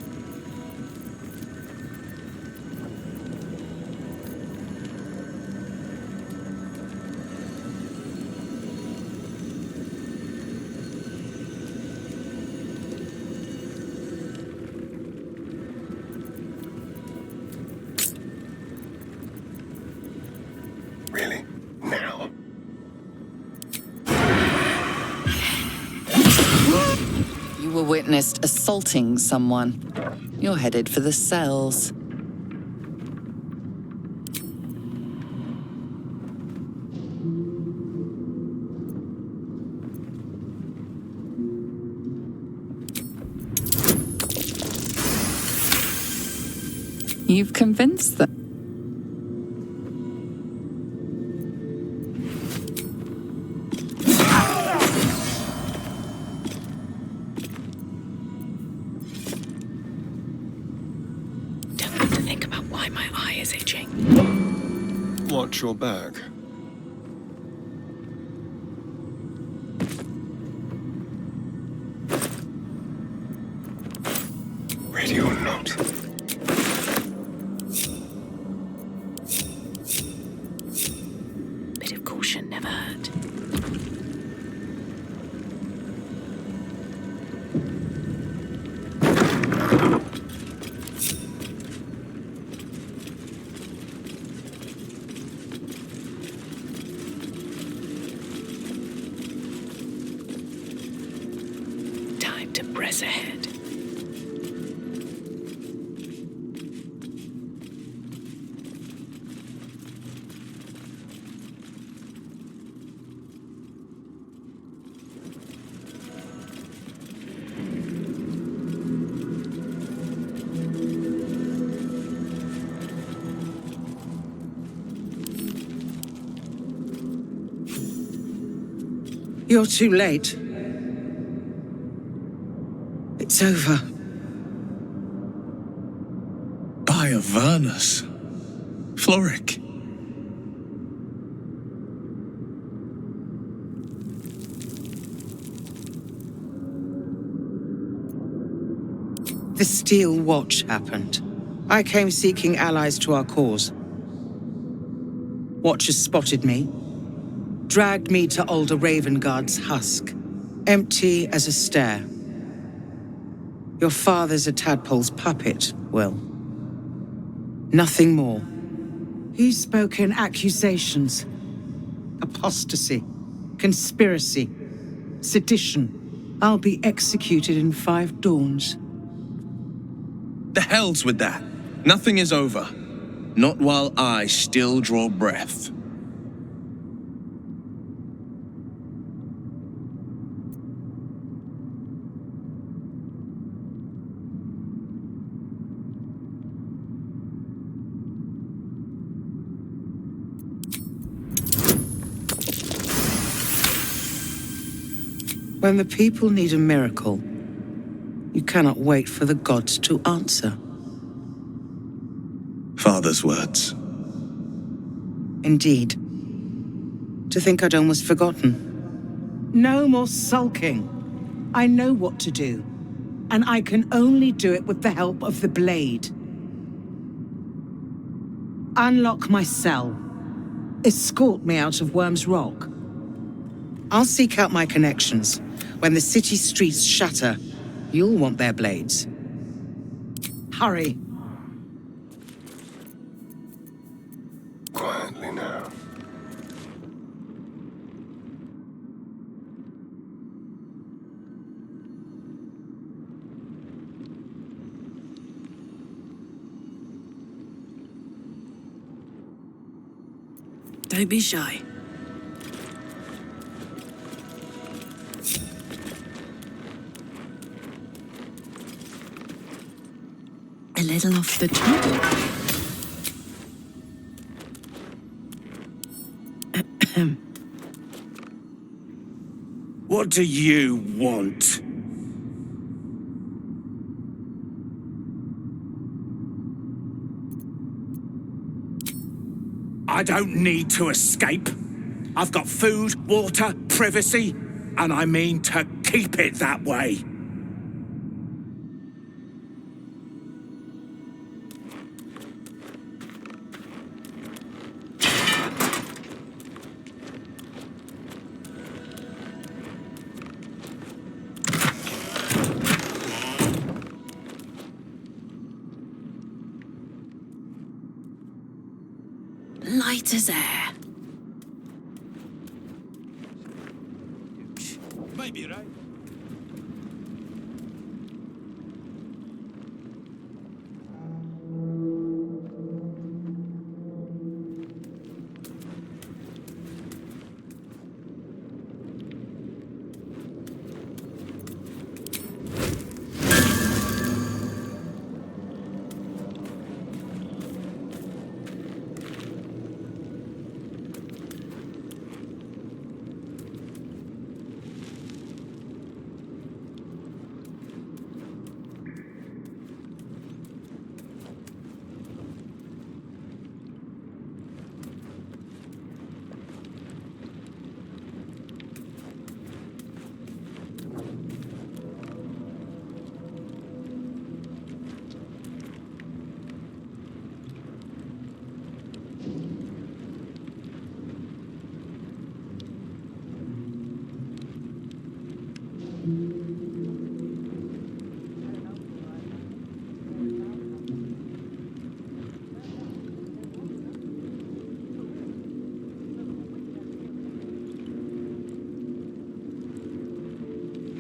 Really? Now? You were witnessed assaulting someone. You're headed for the cells. You've convinced them. Don't have to think about why my eye is itching. Watch your back. Ready or not? Bit of caution never hurt. Time to press ahead. You're too late. It's over. By Avernus. Floric. The Steel Watch happened. I came seeking allies to our cause. Watchers spotted me, dragged me to Alder Ravengard's husk, empty as a stair. Your father's a tadpole's puppet, Will. Nothing more. He's spoken accusations, apostasy, conspiracy, sedition. I'll be executed in 5 dawns. The hell's with that? Nothing is over. Not while I still draw breath. When the people need a miracle, you cannot wait for the gods to answer. Father's words. Indeed. To think I'd almost forgotten. No more sulking. I know what to do, and I can only do it with the help of the blade. Unlock my cell. Escort me out of Worm's Rock. I'll seek out my connections. When the city streets shatter, you'll want their blades. Hurry. Quietly now. Don't be shy. A little off the top. What do you want? I don't need to escape. I've got food, water, privacy, and I mean to keep it that way. Light as air. Maybe right.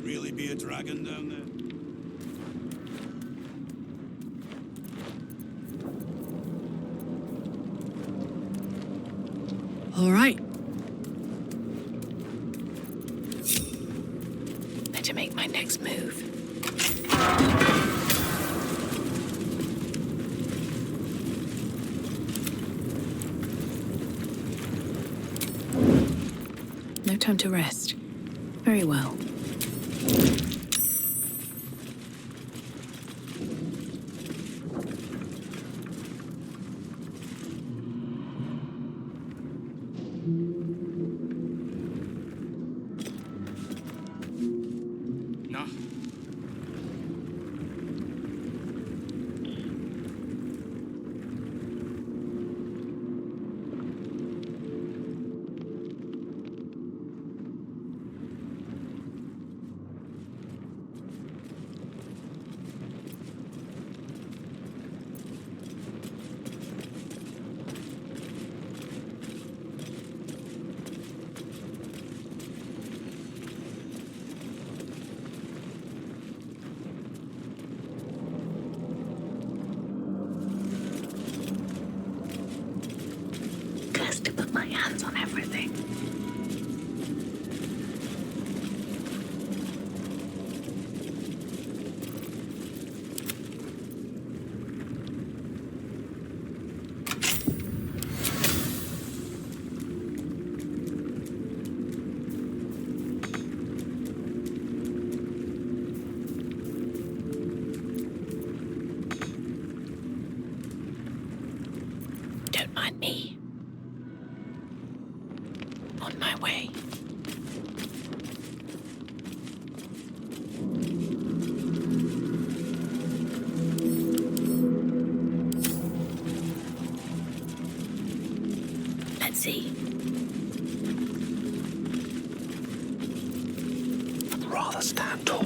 Really be a dragon down there? All right. Better make my next move. No time to rest. Very well. No. used to put my hands on everything. Don't mind me. On my way. Let's see. I'd rather stand tall.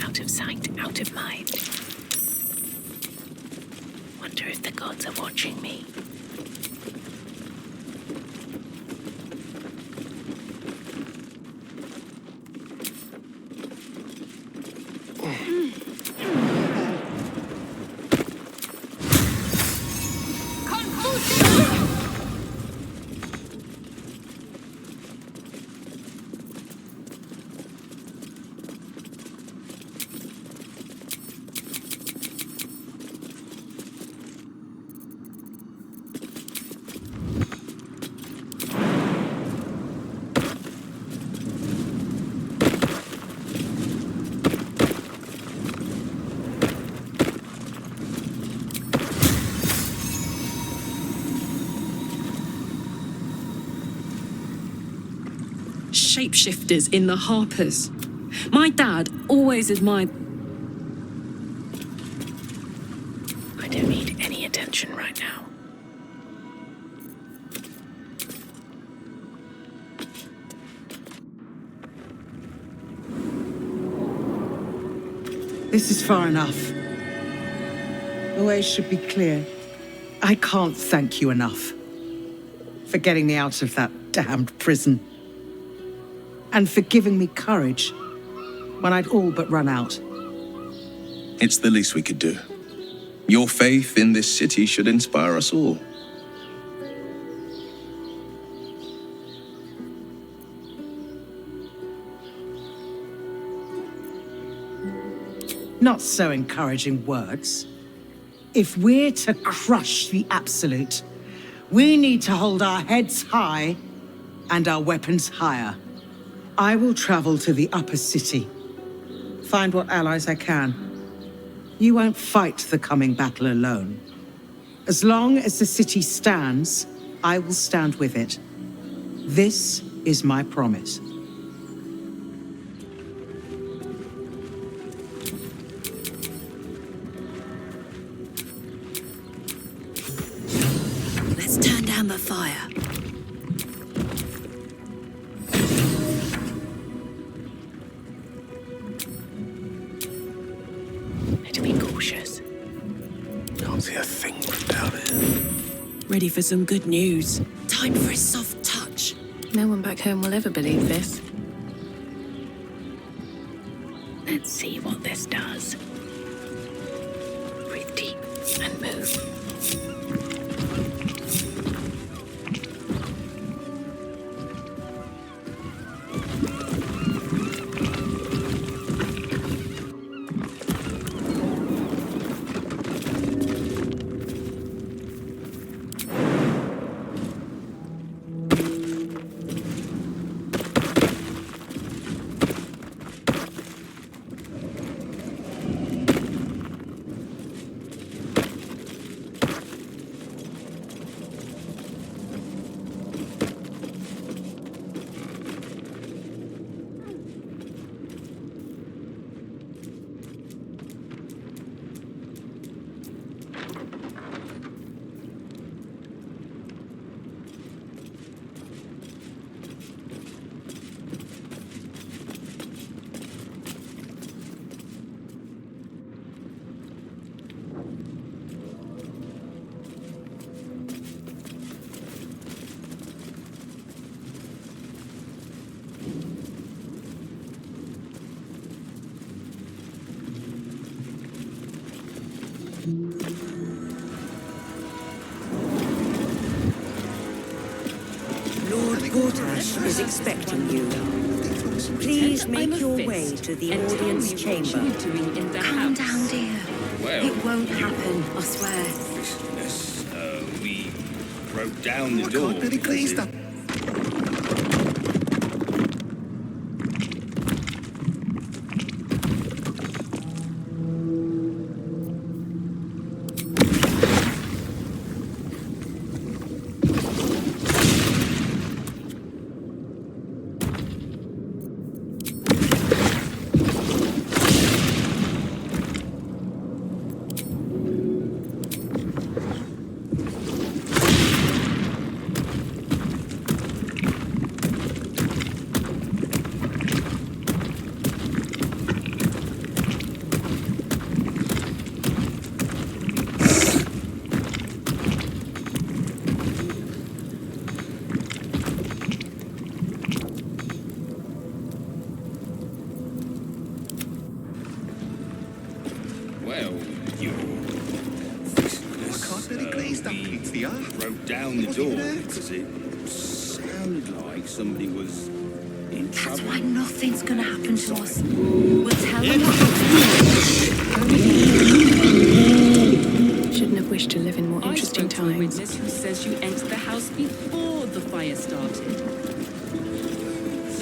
Out of sight, out of mind. Wonder if the gods are watching me. Shapeshifters in the Harpers. My dad always admired. I don't need any attention right now. This is far enough. The way should be clear. I can't thank you enough for getting me out of that damned prison. And for giving me courage when I'd all but run out. It's the least we could do. Your faith in this city should inspire us all. Not so encouraging words. If we're to crush the Absolute, we need to hold our heads high and our weapons higher. I will travel to the upper city, find what allies I can. You won't fight the coming battle alone. As long as the city stands, I will stand with it. This is my promise. bushes. Can't see a thing from down here. Ready for some good news. Time for a soft touch. No one back home will ever believe this. Let's see what this does. Breathe deep and move. Lord Gortash is expecting you. Please make your way to the audience chamber. Calm down, dear. Well, It won't happen, I swear. We broke down the door. Well, you broke down the door because it sounded like somebody was in trouble. That's why nothing's gonna happen to us. We'll tell them what Shouldn't have wished to live in more interesting I spoke to a times. witness who says you entered the house before the fire started.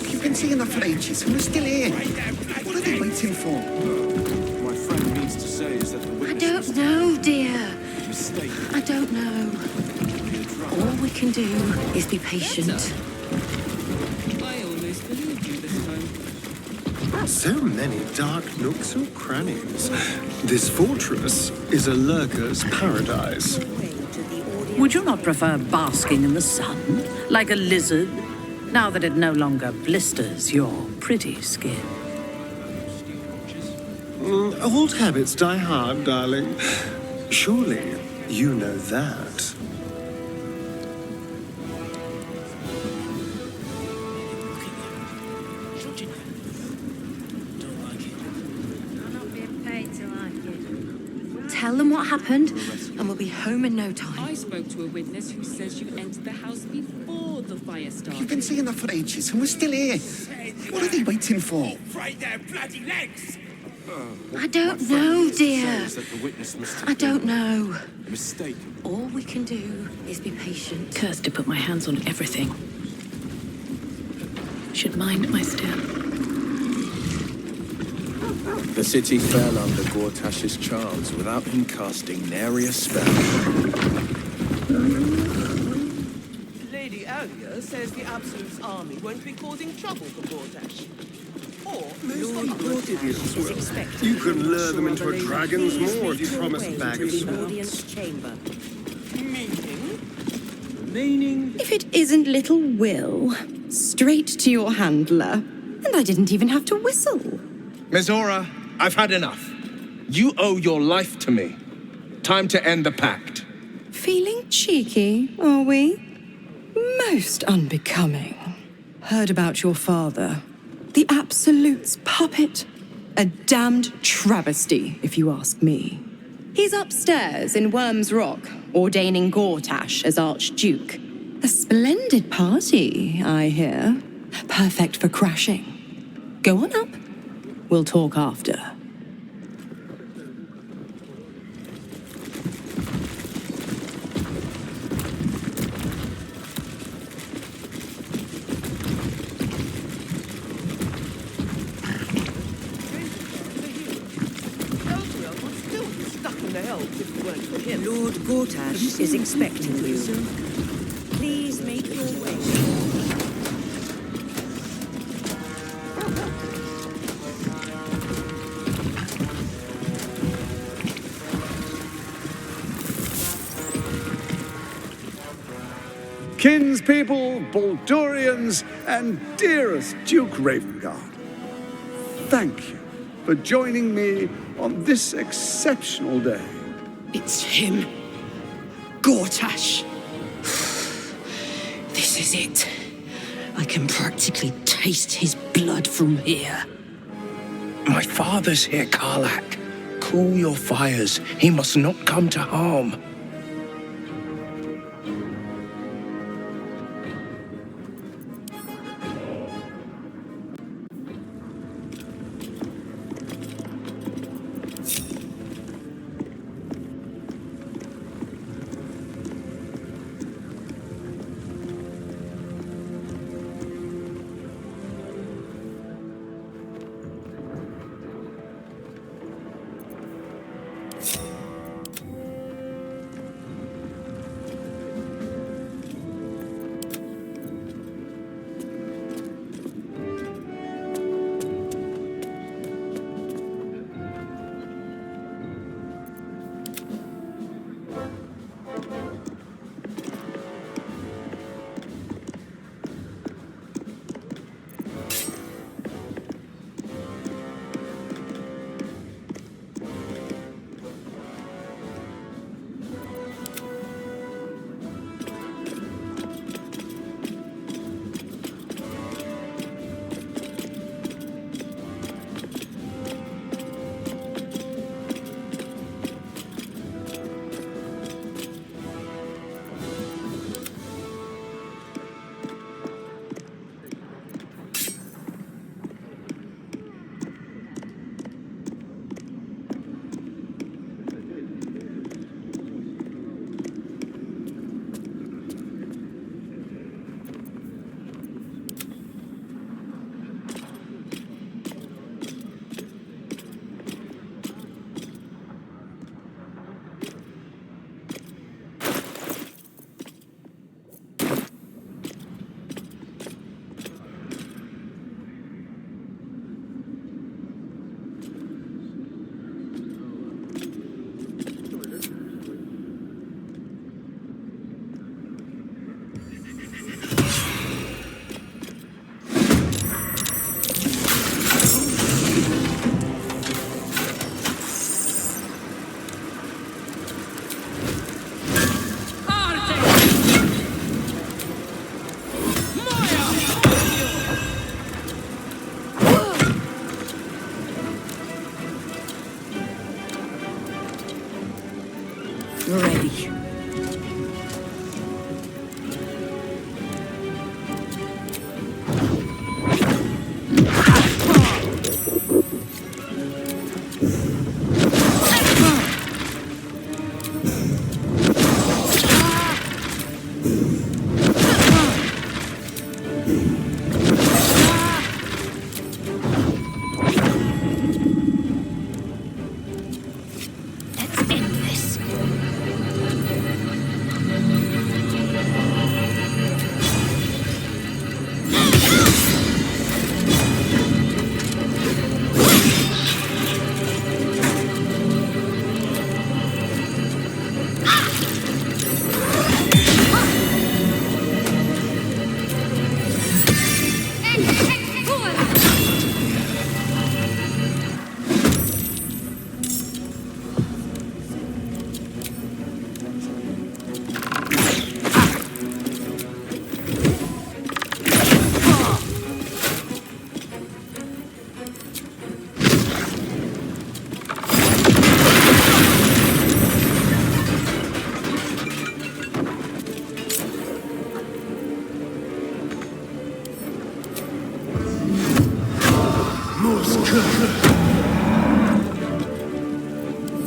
You've been seeing that for ages, and we're still here. What are they waiting for? My friend means to say is that the I witness don't know, dear. mistaken. I don't know. All we can do is be patient. I almost believed you this time. So many dark nooks and crannies. This fortress is a lurker's paradise. Would you not prefer basking in the sun, like a lizard, now that it no longer blisters your pretty skin? Old habits die hard, darling. Surely you know that. Tell them what happened, and we'll be home in no time. I spoke to a witness who says you entered the house before the fire started. You've been seeing that for ages, and we're still here. What are they waiting for? Break their bloody legs! I don't know, dear. Says that the witness must have I don't know. been mistaken. All we can do is be patient. Cursed to put my hands on everything. Should mind my step. The city fell under Gortash's charms without him casting nary a spell. Lady Alia says the Absolute's army won't be causing trouble for Gortash. Or Lord Gortash will. You can lure them into a dragon's maw if you promise a bag of Audience chamber. meaning If it isn't little Will, straight to your handler. And I didn't even have to whistle. Miss Aura, I've had enough. You owe your life to me. Time to end the pact. Feeling cheeky, are we? Most unbecoming. Heard about your father. The Absolute's puppet. A damned travesty, if you ask me. He's upstairs in Worm's Rock, ordaining Gortash as Archduke. A splendid party, I hear. Perfect for crashing. Go on up. We'll talk after. Lord Gortash is expecting you. Please make your way. Kinspeople, Baldurians, and dearest Duke Ravengard, thank you for joining me on this exceptional day. It's him. Gortash. This is it. I can practically taste his blood from here. My father's here, Karlak. Cool your fires. He must not come to harm.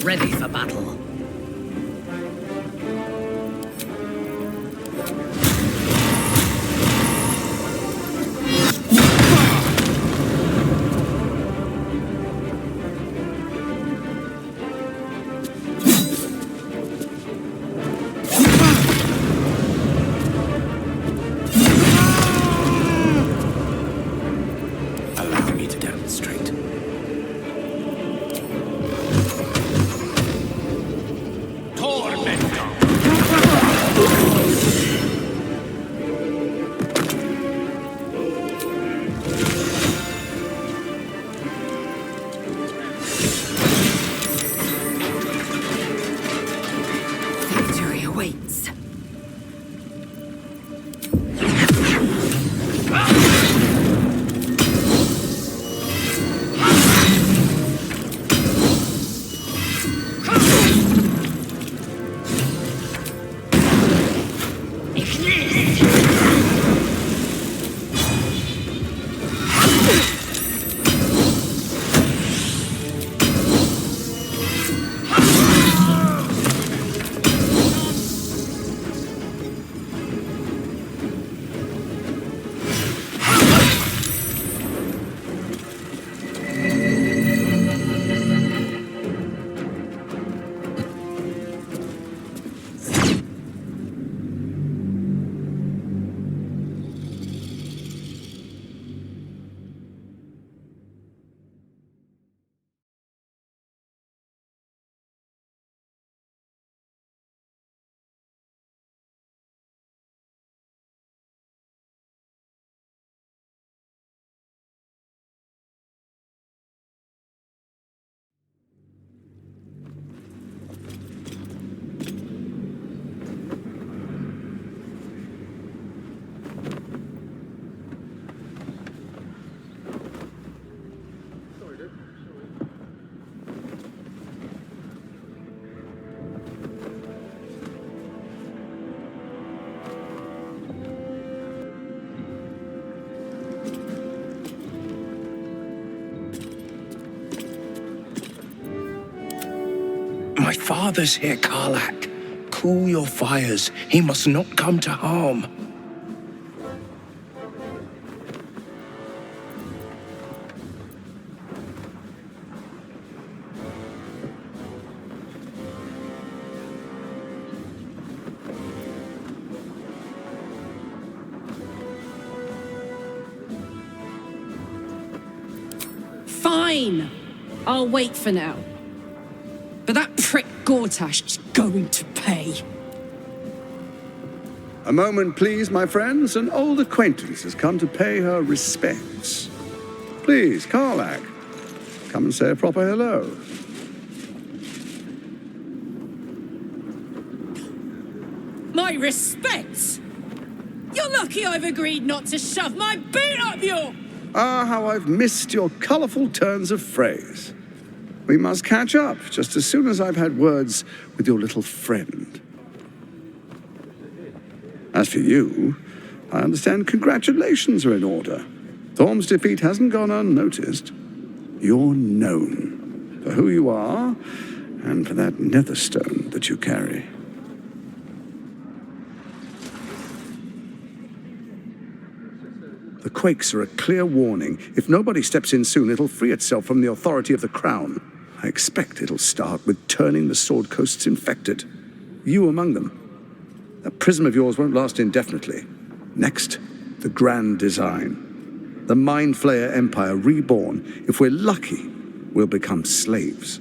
Ready for battle. Allow me to demonstrate. Victory awaits. My father's here, Karlak. Cool your fires. He must not come to harm. Fine. I'll wait for now. But that prick Gortash is going to pay. A moment, please, my friends. An old acquaintance has come to pay her respects. Please, Karlak, come and say a proper hello. My respects? You're lucky I've agreed not to shove my boot up your... Ah, how I've missed your colourful turns of phrase. We must catch up just as soon as I've had words with your little friend. As for you, I understand congratulations are in order. Thorm's defeat hasn't gone unnoticed. You're known for who you are and for that netherstone that you carry. The quakes are a clear warning. If nobody steps in soon, it'll free itself from the authority of the crown. I expect it'll start with turning the Sword Coasts infected. You among them. That prism of yours won't last indefinitely. Next, the grand design. The Mind Flayer Empire reborn. If we're lucky, we'll become slaves.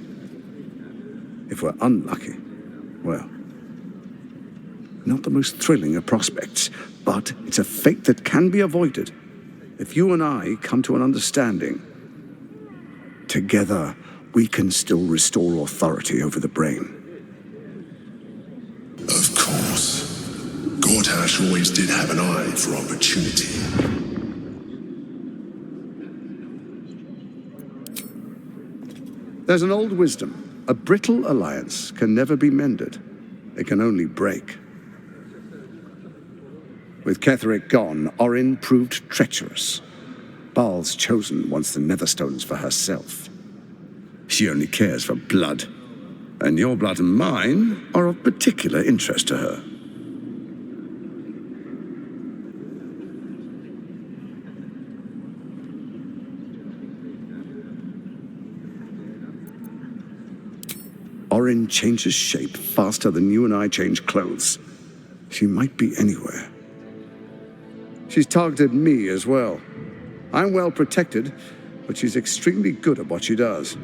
If we're unlucky, well, not the most thrilling of prospects, but it's a fate that can be avoided. If you and I come to an understanding, together we can still restore authority over the brain. Of course. Gortash always did have an eye for opportunity. There's an old wisdom. A brittle alliance can never be mended. It can only break. With Ketheric gone, Orin proved treacherous. Baal's chosen wants the Netherstones for herself. She only cares for blood, and your blood and mine are of particular interest to her. Orin changes shape faster than you and I change clothes. She might be anywhere. She's targeted me as well. I'm well protected, but she's extremely good at what she does.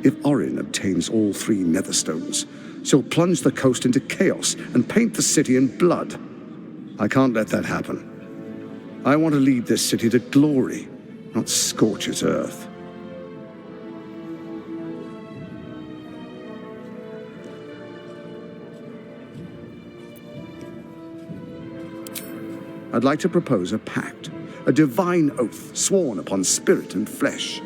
If Orin obtains all 3 Netherstones, she'll plunge the coast into chaos and paint the city in blood. I can't let that happen. I want to lead this city to glory, not scorch its earth. I'd like to propose a pact, a divine oath sworn upon spirit and flesh.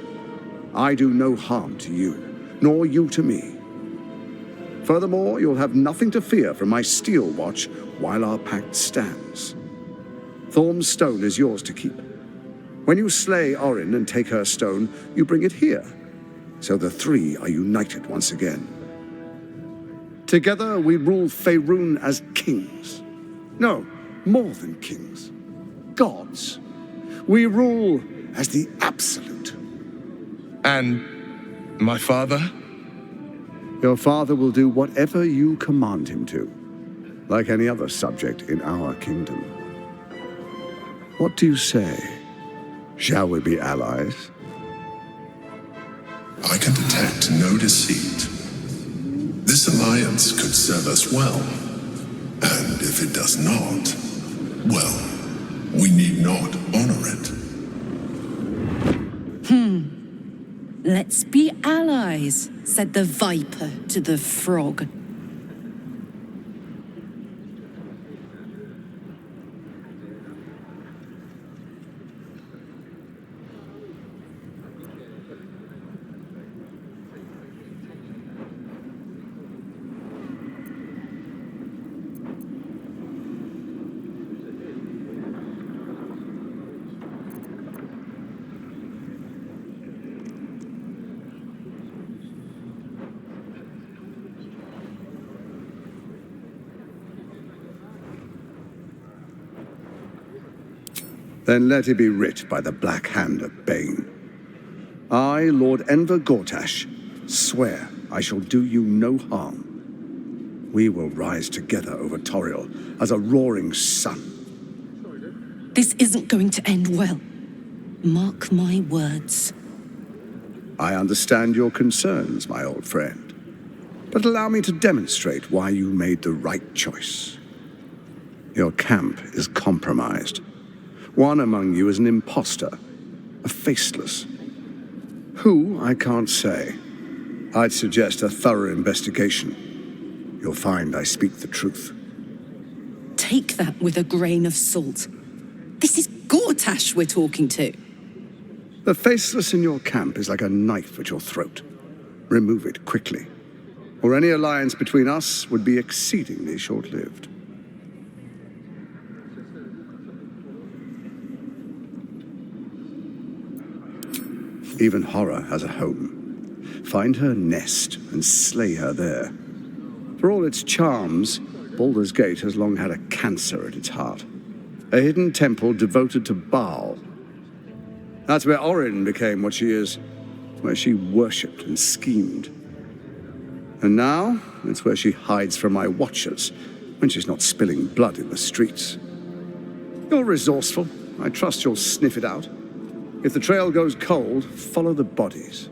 I do no harm to you, nor you to me. Furthermore, you'll have nothing to fear from my steel watch while our pact stands. Thorm's stone is yours to keep. When you slay Orin and take her stone, you bring it here, so the 3 are united once again. Together we rule Faerun as kings. No, more than kings. Gods. We rule as the Absolute. And my father? Your father will do whatever you command him to, like any other subject in our kingdom. What do you say? Shall we be allies? I can detect no deceit. This alliance could serve us well. And if it does not, well, we need not honor it. Let's be allies, said the viper to the frog. Then let it be writ by the black hand of Bane. I, Lord Enver Gortash, swear I shall do you no harm. We will rise together over Toriel as a roaring sun. This isn't going to end well. Mark my words. I understand your concerns, my old friend. But allow me to demonstrate why you made the right choice. Your camp is compromised. One among you is an imposter, a faceless. Who, I can't say. I'd suggest a thorough investigation. You'll find I speak the truth. Take that with a grain of salt. This is Gortash we're talking to. The faceless in your camp is like a knife at your throat. Remove it quickly, or any alliance between us would be exceedingly short-lived. Even horror has a home. Find her nest and slay her there. For all its charms, Baldur's Gate has long had a cancer at its heart. A hidden temple devoted to Baal. That's where Orin became what she is, where she worshipped and schemed. And now, it's where she hides from my watchers, when she's not spilling blood in the streets. You're resourceful. I trust you'll sniff it out. If the trail goes cold, follow the bodies.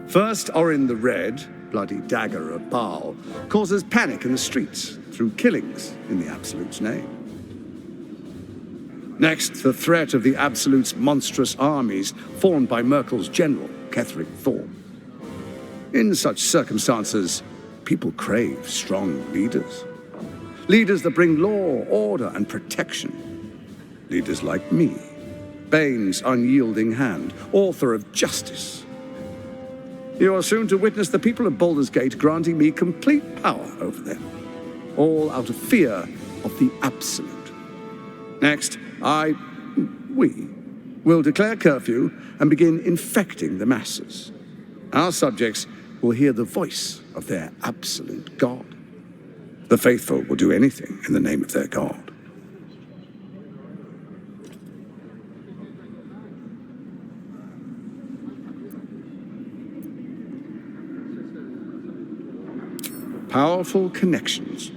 First, Orin the Red, bloody dagger of Baal, causes panic in the streets through killings in the Absolute's name. Next, the threat of the Absolute's monstrous armies formed by Merkel's general, Ketheric Thorm. In such circumstances, people crave strong leaders. Leaders that bring law, order, and protection. Leaders like me. Spain's unyielding hand, author of justice. You are soon to witness the people of Baldur's Gate granting me complete power over them, all out of fear of the Absolute. Next, we will declare curfew and begin infecting the masses. Our subjects will hear the voice of their absolute God. The faithful will do anything in the name of their God. Powerful connections.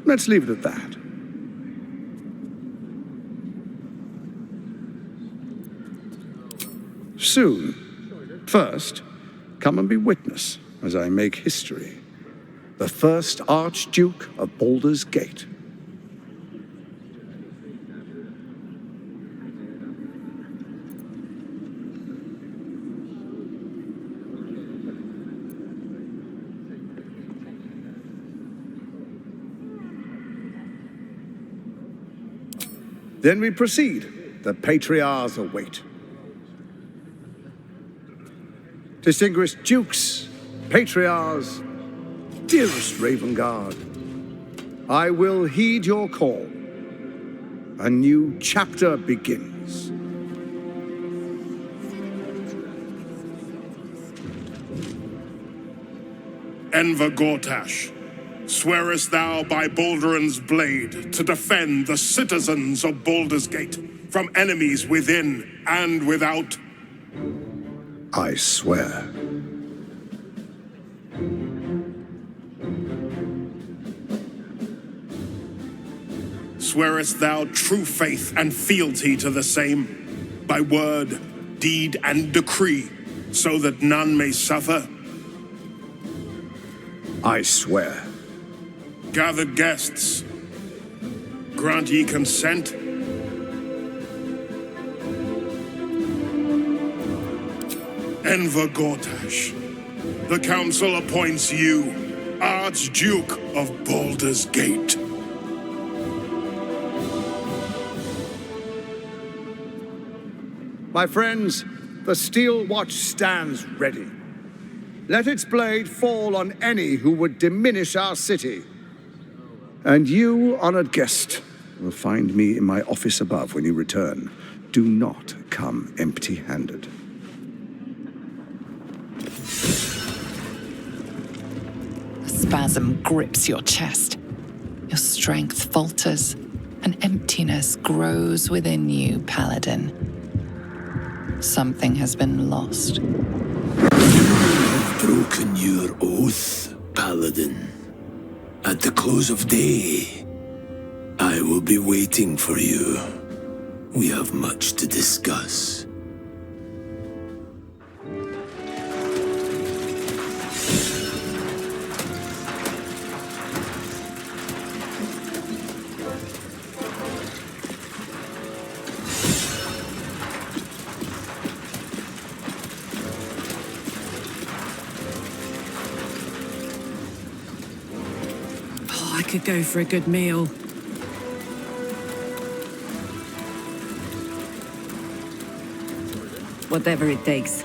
Let's leave it at that. Soon. First, come and be witness as I make history. The first Archduke of Baldur's Gate. Then we proceed. The patriarchs await. Distinguished dukes, patriarchs, dearest Ravengard, I will heed your call. A new chapter begins. Enver Gortash, swearest thou by Baldur's blade to defend the citizens of Baldur's Gate from enemies within and without? I swear. Swearest thou true faith and fealty to the same, by word, deed, and decree, so that none may suffer? I swear. Gathered guests, grant ye consent? Enver Gortash, the council appoints you Archduke of Baldur's Gate. My friends, the steel watch stands ready. Let its blade fall on any who would diminish our city. And you, honored guest, will find me in my office above when you return. Do not come empty-handed. A spasm grips your chest. Your strength falters. An emptiness grows within you, Paladin. Something has been lost. You have broken your oath, Paladin. At the close of day, I will be waiting for you. We have much to discuss. I could go for a good meal. Whatever it takes.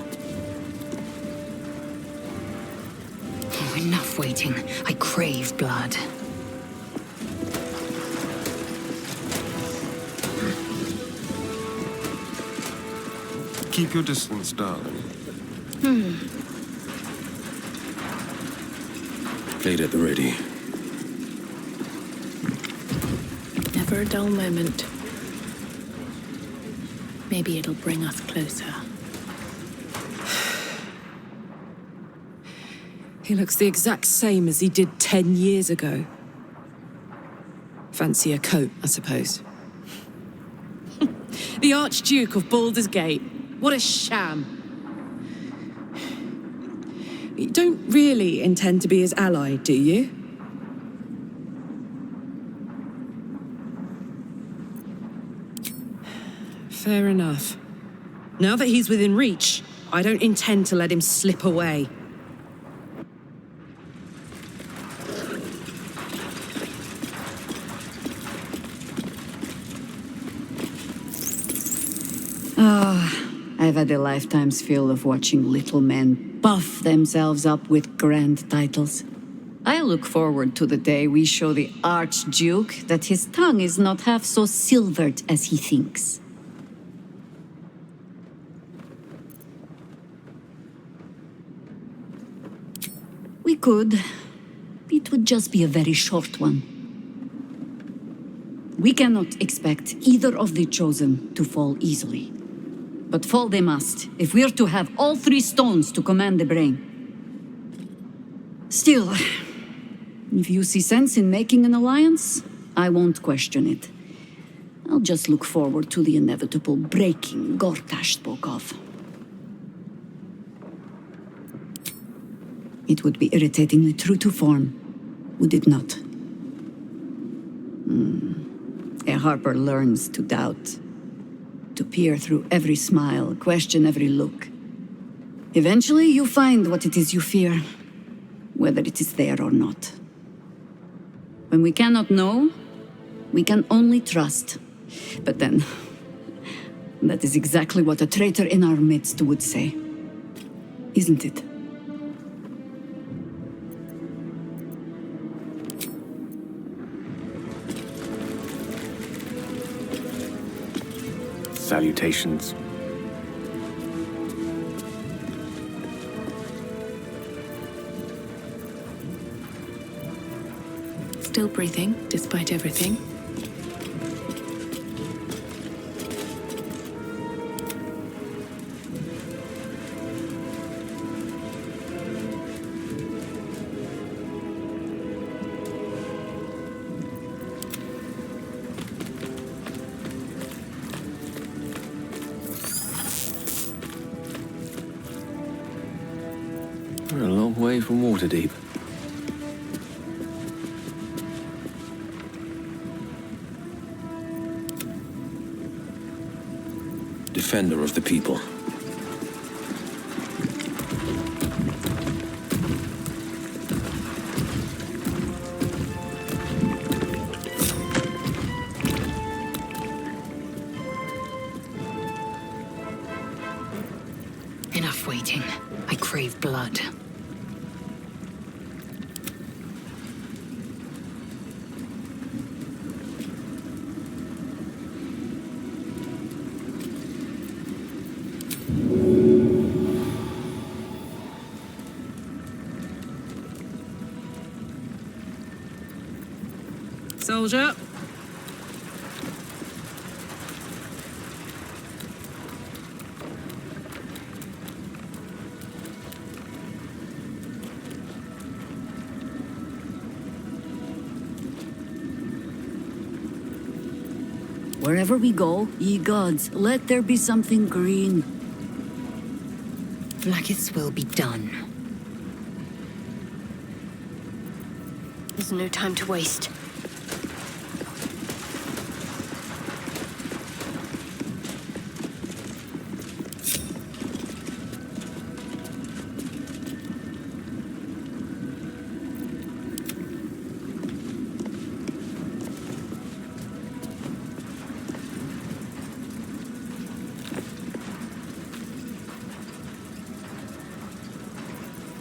Oh, enough waiting. I crave blood. Keep your distance, darling. Blade at the ready. Never a dull moment. Maybe it'll bring us closer. He looks the exact same as he did 10 years ago. Fancy a coat, I suppose. The Archduke of Baldur's Gate. What a sham. You don't really intend to be his ally, do you? Fair enough. Now that he's within reach, I don't intend to let him slip away. Ah, I've had a lifetime's fill of watching little men puff themselves up with grand titles. I look forward to the day we show the Archduke that his tongue is not half so silvered as he thinks. We could. It would just be a very short one. We cannot expect either of the Chosen to fall easily. But fall they must, if we're to have all 3 stones to command the brain. Still, if you see sense in making an alliance, I won't question it. I'll just look forward to the inevitable breaking Gortash spoke of. It would be irritatingly true to form, would it not? A Harper learns to doubt, to peer through every smile, question every look. Eventually, you find what it is you fear, whether it is there or not. When we cannot know, we can only trust. But then, that is exactly what a traitor in our midst would say. Isn't it? Salutations. Still breathing, despite everything. We're a long way from Waterdeep. Defender of the people. Enough waiting. I crave blood. Soldier. Wherever we go, ye gods, let there be something green. Blackith's will be done. There's no time to waste.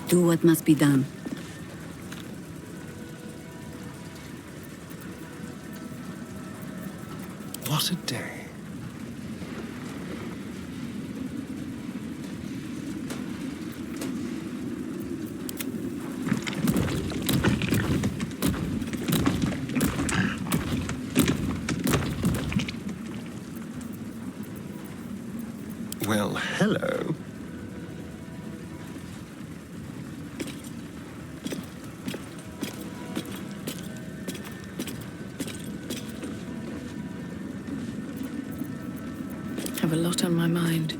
Do what must be done. What a day. Well, hello. Have a lot on my mind.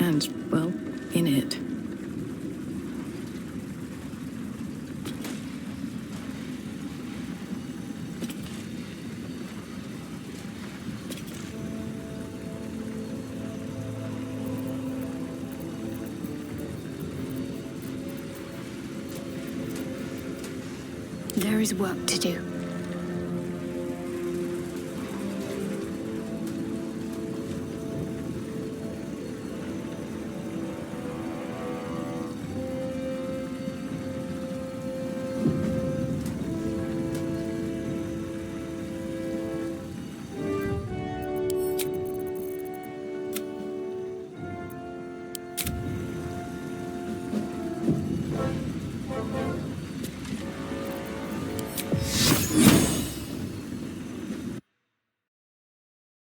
And, well, in it. There is work to do.